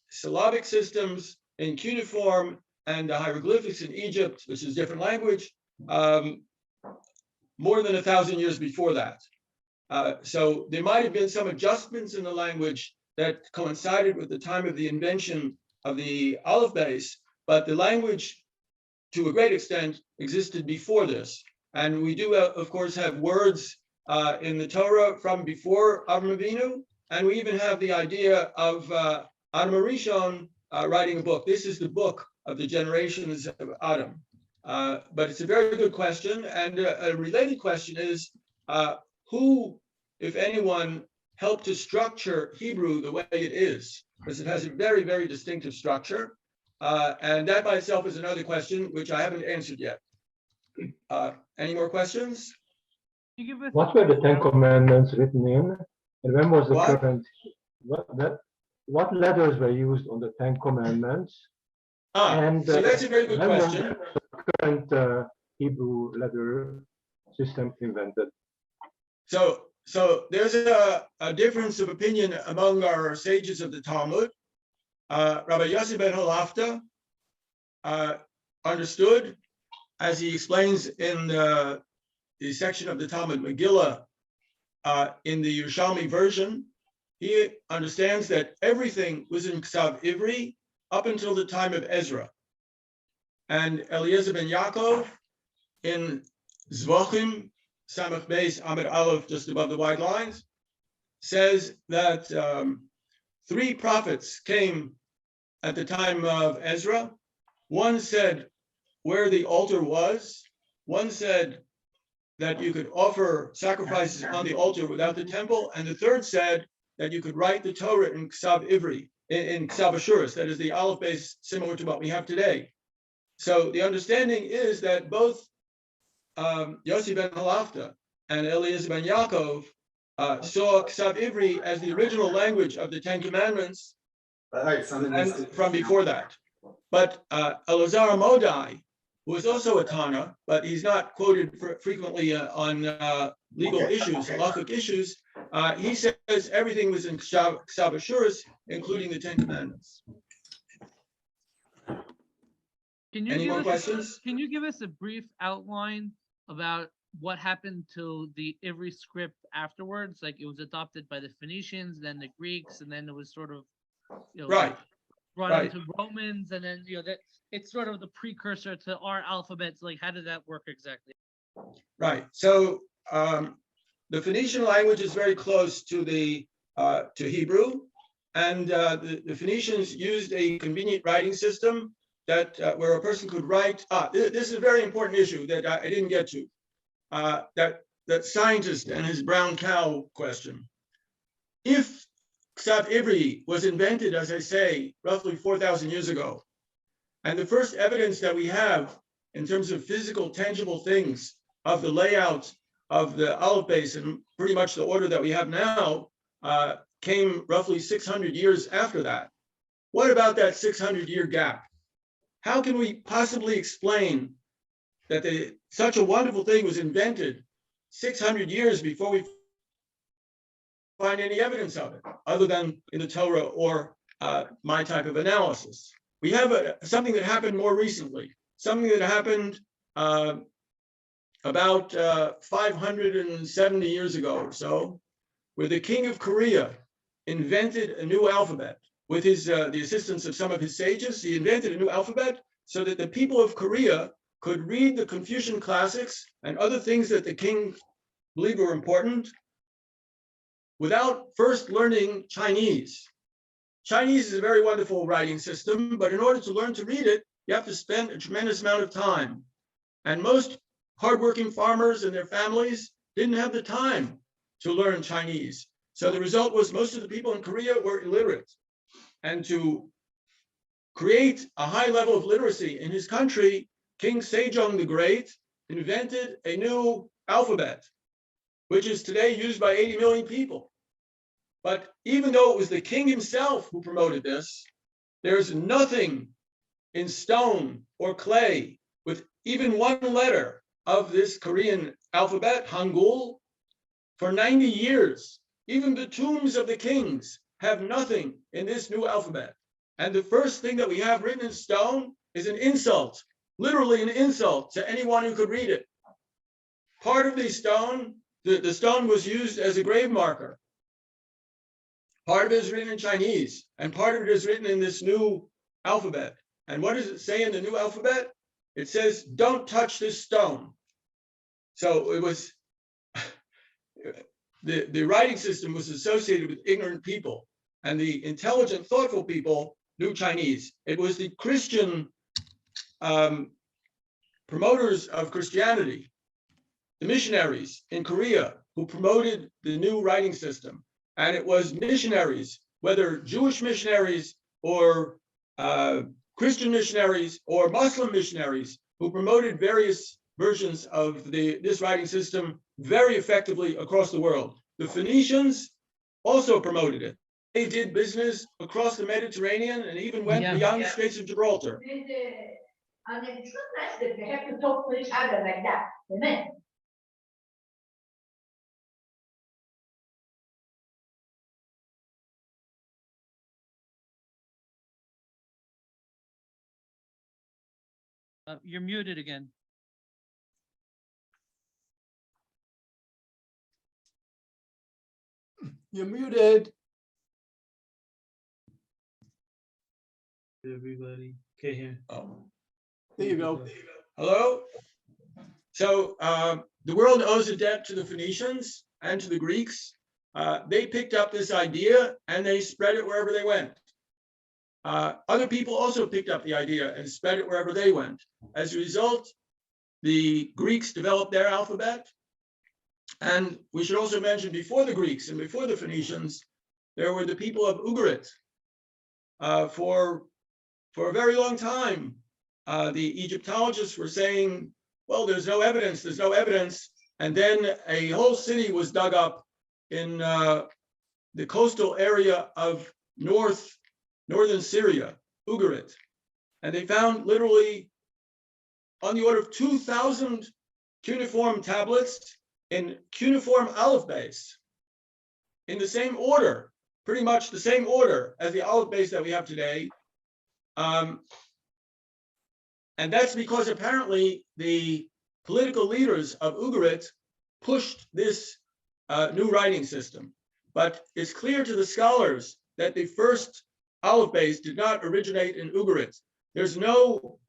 syllabic systems in cuneiform and hieroglyphics in Egypt, which is a different language, more than 1,000 years before that. So there might have been some adjustments in the language that coincided with the time of the invention of the aleph base, but the language, to a great extent, existed before this. And we do, of course, have words in the Torah from before Avram Avinu, and we even have the idea of Adam Rishon writing a book. This is the book of the generations of Adam. But it's a very good question, and a related question is, who, if anyone, helped to structure Hebrew the way it is? Because it has a very, very distinctive structure. And that by itself is another question, which I haven't answered yet. Any more questions? What were the 10 commandments written in? And when was the What? current? What letters were used on the 10 commandments? And So that's a very good when was question. the current Hebrew letter system invented? So there's a difference of opinion among our sages of the Talmud. Rabbi Yossi ben Halafta understood, as he explains in the section of the Talmud Megillah in the Yerushalmi version, he understands that everything was in Ktav Ivri up until the time of Ezra. And Eliezer ben Yaakov in Zvachim, Samach Beis Amid Aleph, just above the white lines, says that 3 prophets came at the time of Ezra. One said where the altar was. One said that you could offer sacrifices on the altar without the temple. And the third said that you could write the Torah in Ktav Ivri, in Ktav Ashuris, that is the aleph base similar to what we have today. So the understanding is that both Yossi ben Halafta and Eliezer ben Yaakov saw Ktav Ivri as the original language of the 10 Commandments, and from before that. But Elazar Amodai, who is also a Tana, but he's not quoted frequently on legal issues, halachic issues, he says everything was in Ktav Ashuris, including the 10 Commandments. Any more questions? Can you give us a brief outline about what happened to the Ivri script afterwards? Like, it was adopted by the Phoenicians, then the Greeks, and then it was sort of, Right. brought Right. into Romans, and then that it's sort of the precursor to our alphabets. Like, how did that work exactly? Right. So the Phoenician language is very close to the to Hebrew, and the Phoenicians used a convenient writing system that where a person could write. This is a very important issue that I didn't get to. That scientist and his brown cow question. If Ktav Ivri was invented, as I say, roughly 4,000 years ago, and the first evidence that we have in terms of physical, tangible things of the layout of the aleph base and pretty much the order that we have now came roughly 600 years after that. What about that 600-year gap? How can we possibly explain that such a wonderful thing was invented 600 years before we find any evidence of it, other than in the Torah or my type of analysis? We have something that happened more recently, something that happened about 570 years ago or so, where the king of Korea invented a new alphabet with the assistance of some of his sages. He invented a new alphabet so that the people of Korea could read the Confucian classics and other things that the king believed were important without first learning Chinese. Chinese is a very wonderful writing system, but in order to learn to read it, you have to spend a tremendous amount of time. And most hardworking farmers and their families didn't have the time to learn Chinese. So the result was most of the people in Korea were illiterate. And to create a high level of literacy in his country, King Sejong the Great invented a new alphabet, which is today used by 80 million people. But even though it was the king himself who promoted this, there's nothing in stone or clay with even one letter of this Korean alphabet, Hangul, for 90 years. Even the tombs of the kings have nothing in this new alphabet. And the first thing that we have written in stone is an insult, literally an insult to anyone who could read it. Part of the stone, the stone was used as a grave marker. Part of it is written in Chinese, and part of it is written in this new alphabet. And what does it say in the new alphabet? It says, "Don't touch this stone." So it was, the writing system was associated with ignorant people, and the intelligent, thoughtful people knew Chinese. It was the Christian promoters of Christianity, the missionaries in Korea, who promoted the new writing system. And it was missionaries, whether Jewish missionaries or Christian missionaries or Muslim missionaries, who promoted various versions of this writing system very effectively across the world. The Phoenicians also promoted it. They did business across the Mediterranean and even went beyond the Straits of Gibraltar. Have to talk to each other like that, amen. You're muted again. You're muted. Everybody, okay, here. Oh, there you go. Hello? So the world owes a debt to the Phoenicians and to the Greeks. They picked up this idea and they spread it wherever they went. Other people also picked up the idea and spread it wherever they went. As a result, the Greeks developed their alphabet. And we should also mention, before the Greeks and before the Phoenicians, there were the people of Ugarit. For a very long time, the Egyptologists were saying, well, there's no evidence. And then a whole city was dug up in the coastal area of northern Syria, Ugarit. And they found literally on the order of 2,000 cuneiform tablets in cuneiform alphabets in the same order, pretty much the same order as the alphabets that we have today. And that's because apparently the political leaders of Ugarit pushed this new writing system. But it's clear to the scholars that the first alphabets did not originate in Ugarit. There's no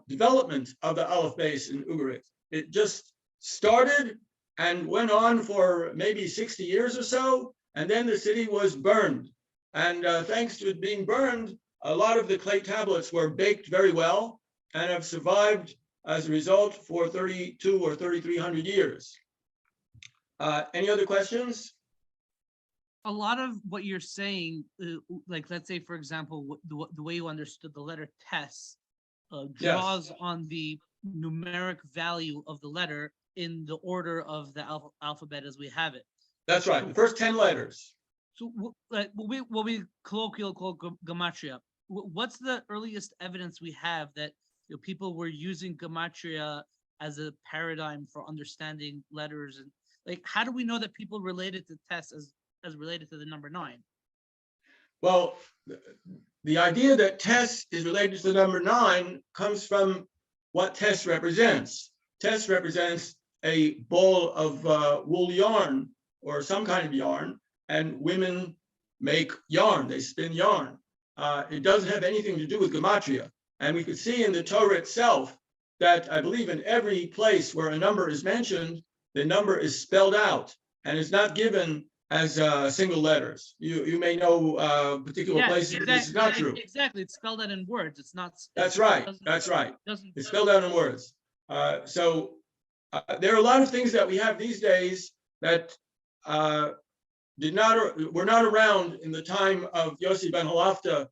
development of the alphabets in Ugarit. It just started and went on for maybe 60 years or so, and then the city was burned. And thanks to it being burned, a lot of the clay tablets were baked very well and have survived as a result for 3,200 or 3,300 years. Any other questions? A lot of what you're saying, like let's say, for example, the way you understood the letter tes draws on the numeric value of the letter in the order of the alphabet as we have it. That's right, the first 10 letters. So what we colloquially call gematria, what's the earliest evidence we have that people were using gematria as a paradigm for understanding letters? And like, how do we know that people related to tes as related to the number 9? Well, the idea that tes is related to the number 9 comes from what tes represents. Tes represents a ball of wool yarn or some kind of yarn, and women make yarn, they spin yarn. It doesn't have anything to do with gematria. And we could see in the Torah itself that I believe in every place where a number is mentioned, the number is spelled out and is not given as single letters. You may know particular Yeah, places where this is not true. exactly. It's spelled out in words. It's not. That's right. That's right. It's spelled out in words. So there are a lot of things that we have these days that were not around in the time of Yossi ben Halafta,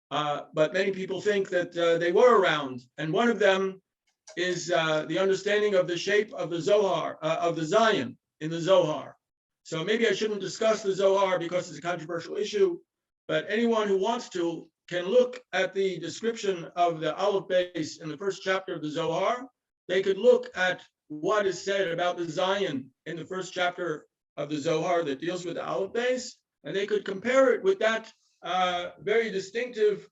but many people think that they were around. And one of them is the understanding of the shape of the Zohar, of the Zion in the Zohar. So maybe I shouldn't discuss the Zohar because it's a controversial issue, but anyone who wants to can look at the description of the Aleph base in the first chapter of the Zohar. They could look at what is said about the Zion in the first chapter of the Zohar that deals with the Aleph base, and they could compare it with that very distinctive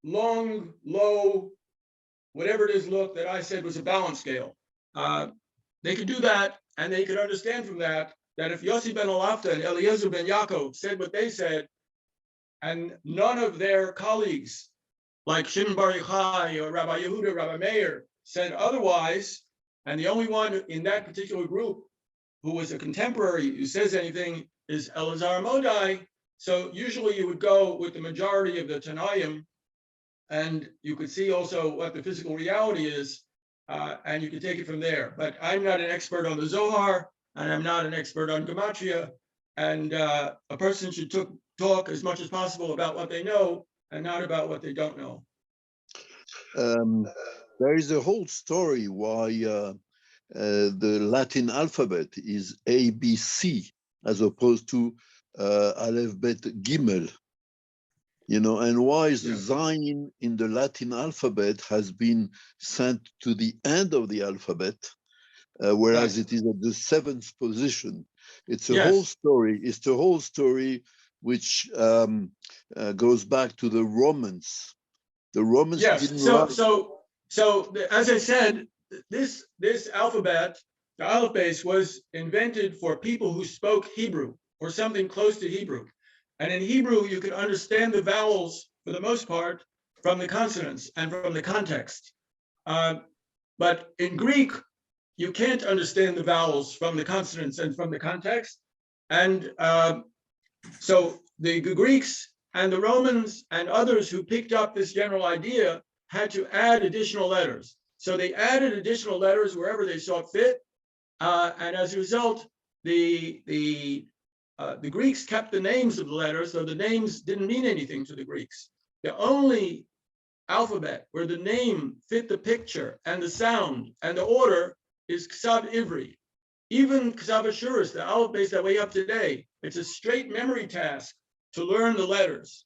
long, low, whatever it is look that I said was a balance scale. They could do that, and they could understand from that if Yossi ben Halafta and Eliezer ben Yaakov said what they said, and none of their colleagues, like Shimon Bar Yochai or Rabbi Yehuda, Rabbi Meir, said otherwise, and the only one in that particular group who was a contemporary who says anything is Elazar Modai. So usually you would go with the majority of the Tanaim, and you could see also what the physical reality is, and you could take it from there. But I'm not an expert on the Zohar, and I'm not an expert on Gematria, and a person should talk as much as possible about what they know and not about what they don't know. There is a whole story why the Latin alphabet is ABC as opposed to Aleph Bet Gimel, and why the Zayin in the Latin alphabet has been sent to the end of the alphabet, whereas it is at the 7th position. It's a whole story. It's the whole story which goes back to the Romans. The Romans didn't write. So as I said, this alphabet, the Aleph base, was invented for people who spoke Hebrew or something close to Hebrew. And in Hebrew, you could understand the vowels for the most part from the consonants and from the context. But in Greek, you can't understand the vowels from the consonants and from the context. And so the Greeks and the Romans and others who picked up this general idea had to add additional letters. So they added additional letters wherever they saw fit. And as a result, the Greeks kept the names of the letters, so the names didn't mean anything to the Greeks. The only alphabet where the name fit the picture and the sound and the order is Ktav Ivri. Even Ktav Ashuris, the Aleph base that we have today, it's a straight memory task to learn the letters.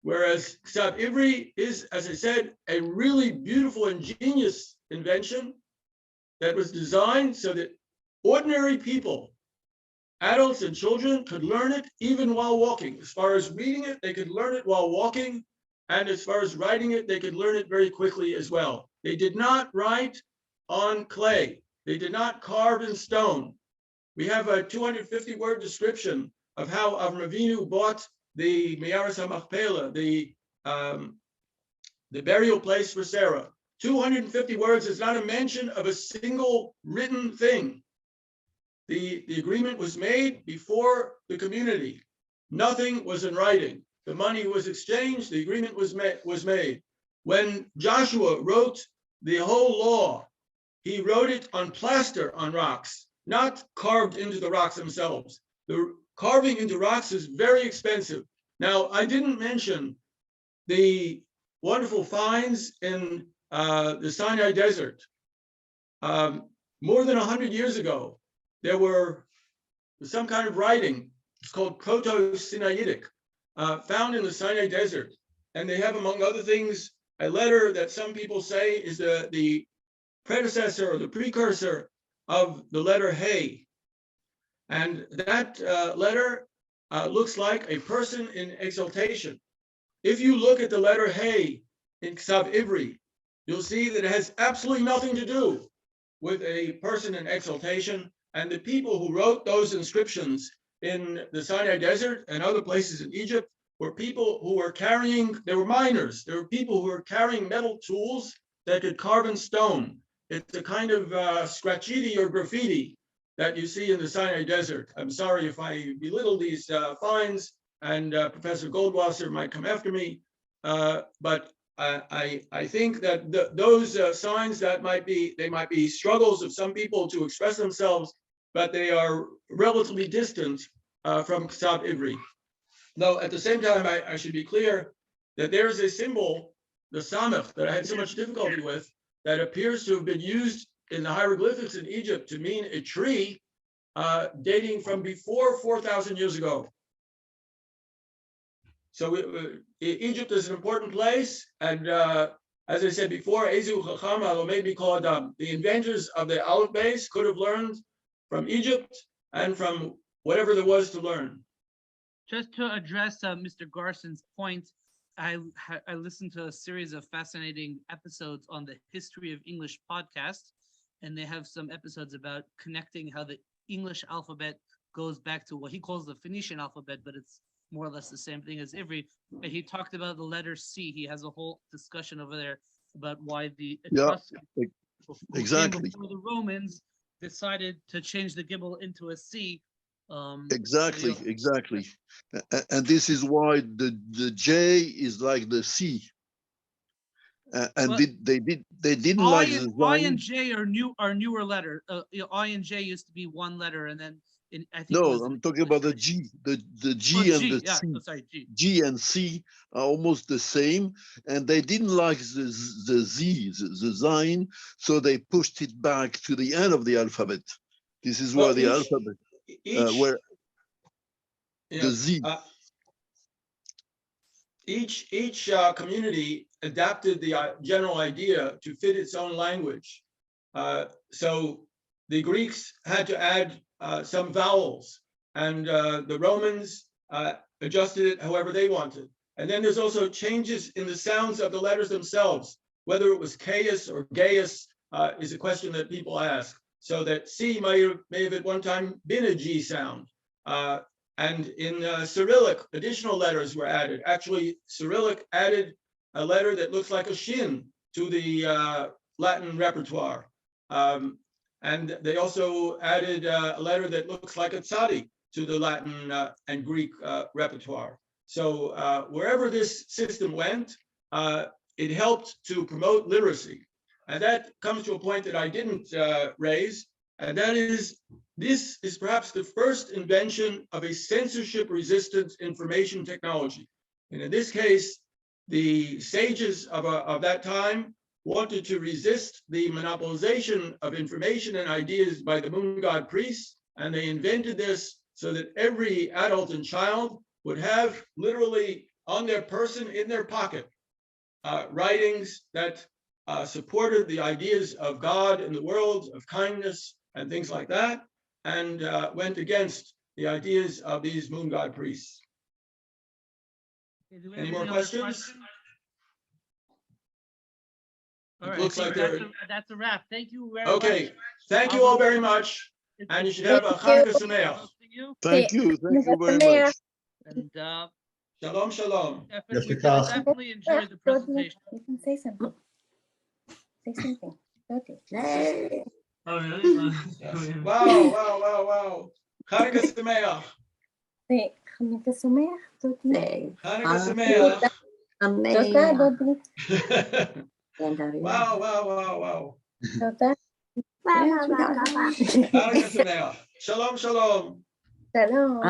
Whereas Ktav Ivri is, as I said, a really beautiful, ingenious invention that was designed so that ordinary people, adults and children, could learn it even while walking. As far as reading it, they could learn it while walking. And as far as writing it, they could learn it very quickly as well. They did not write on clay. They did not carve in stone. We have a 250-word description of how Avram Avinu bought the Me'aras HaMachpelah, the burial place for Sarah. 250 words is not a mention of a single written thing. The agreement was made before the community. Nothing was in writing. The money was exchanged. The agreement was made. When Joshua wrote the whole law, he wrote it on plaster on rocks, not carved into the rocks themselves. The carving into rocks is very expensive. Now, I didn't mention the wonderful finds in the Sinai Desert. More than 100 years ago, there was some kind of writing, it's called Proto-Sinaitic, found in the Sinai Desert. And they have, among other things, a letter that some people say is the predecessor or the precursor of the letter Hey. And that letter looks like a person in exaltation. If you look at the letter Hey in Ktav Ivri, you'll see that it has absolutely nothing to do with a person in exaltation. And the people who wrote those inscriptions in the Sinai Desert and other places in Egypt were people who were carrying, they were miners. There were people who were carrying metal tools that could carve in stone. It's a kind of scratchiti or graffiti that you see in the Sinai Desert. I'm sorry if I belittle these finds, and Professor Goldwasser might come after me, but I think that those signs that might be struggles of some people to express themselves, but they are relatively distant from Ktav Ivri. Though at the same time, I should be clear that there is a symbol, the samech, that I had so much difficulty with, that appears to have been used in the hieroglyphics in Egypt to mean a tree dating from before 4,000 years ago. So Egypt is an important place, and as I said before, Ezu Chacham Halomei B'Kol Adam. The inventors of the Aleph base could have learned from Egypt and from whatever there was to learn. Just to address Mr. Garson's point, I listened to a series of fascinating episodes on the History of English podcast, and they have some episodes about connecting how the English alphabet goes back to what he calls the Phoenician alphabet, but it's more or less the same thing as Ivri. And he talked about the letter C. He has a whole discussion over there about why the Etruscans, exactly. before the Romans decided to change the gimel into a C. Exactly. And this is why the J is like the C. And they didn't like the I and J are newer letter. I and J used to be one letter, and then I think I'm talking about the G. The G and the C. Sorry, G. G and C are almost the same, and they didn't like the Z, the Zayin, so they pushed it back to the end of the alphabet. This is why the alphabet, where the Z. Each community adapted the general idea to fit its own language. So the Greeks had to add some vowels, and the Romans adjusted it however they wanted. And then there's also changes in the sounds of the letters themselves. Whether it was Caius or Gaius is a question that people ask. So that C may have at one time been a G sound. And in Cyrillic, additional letters were added. Actually, Cyrillic added a letter that looks like a shin to the Latin repertoire. And they also added a letter that looks like a tzadi to the Latin and Greek repertoire. So wherever this system went, it helped to promote literacy. And that comes to a point that I didn't raise, and that is, this is perhaps the first invention of a censorship-resistant information technology. And in this case, the sages of that time wanted to resist the monopolization of information and ideas by the moon god priests, and they invented this so that every adult and child would have literally on their person, in their pocket, writings that supported the ideas of God and the world, of kindness and things like that, and went against the ideas of these moon god priests. Any more questions? All right, looks like that's a wrap. Thank you very much. Okay, thank you all very much, and you should have a Hanukkah Sameach. Thank you very much. And Shalom, shalom. We definitely enjoyed the presentation. You can say something. Say something. Oh, really? Wow. Hanukkah Sameach. Say Hanukkah Sameach, Dodi. Hanukkah Sameach. Tודה, Dodi. Wow. תודה. Hanukkah Sameach. Shalom. שלום.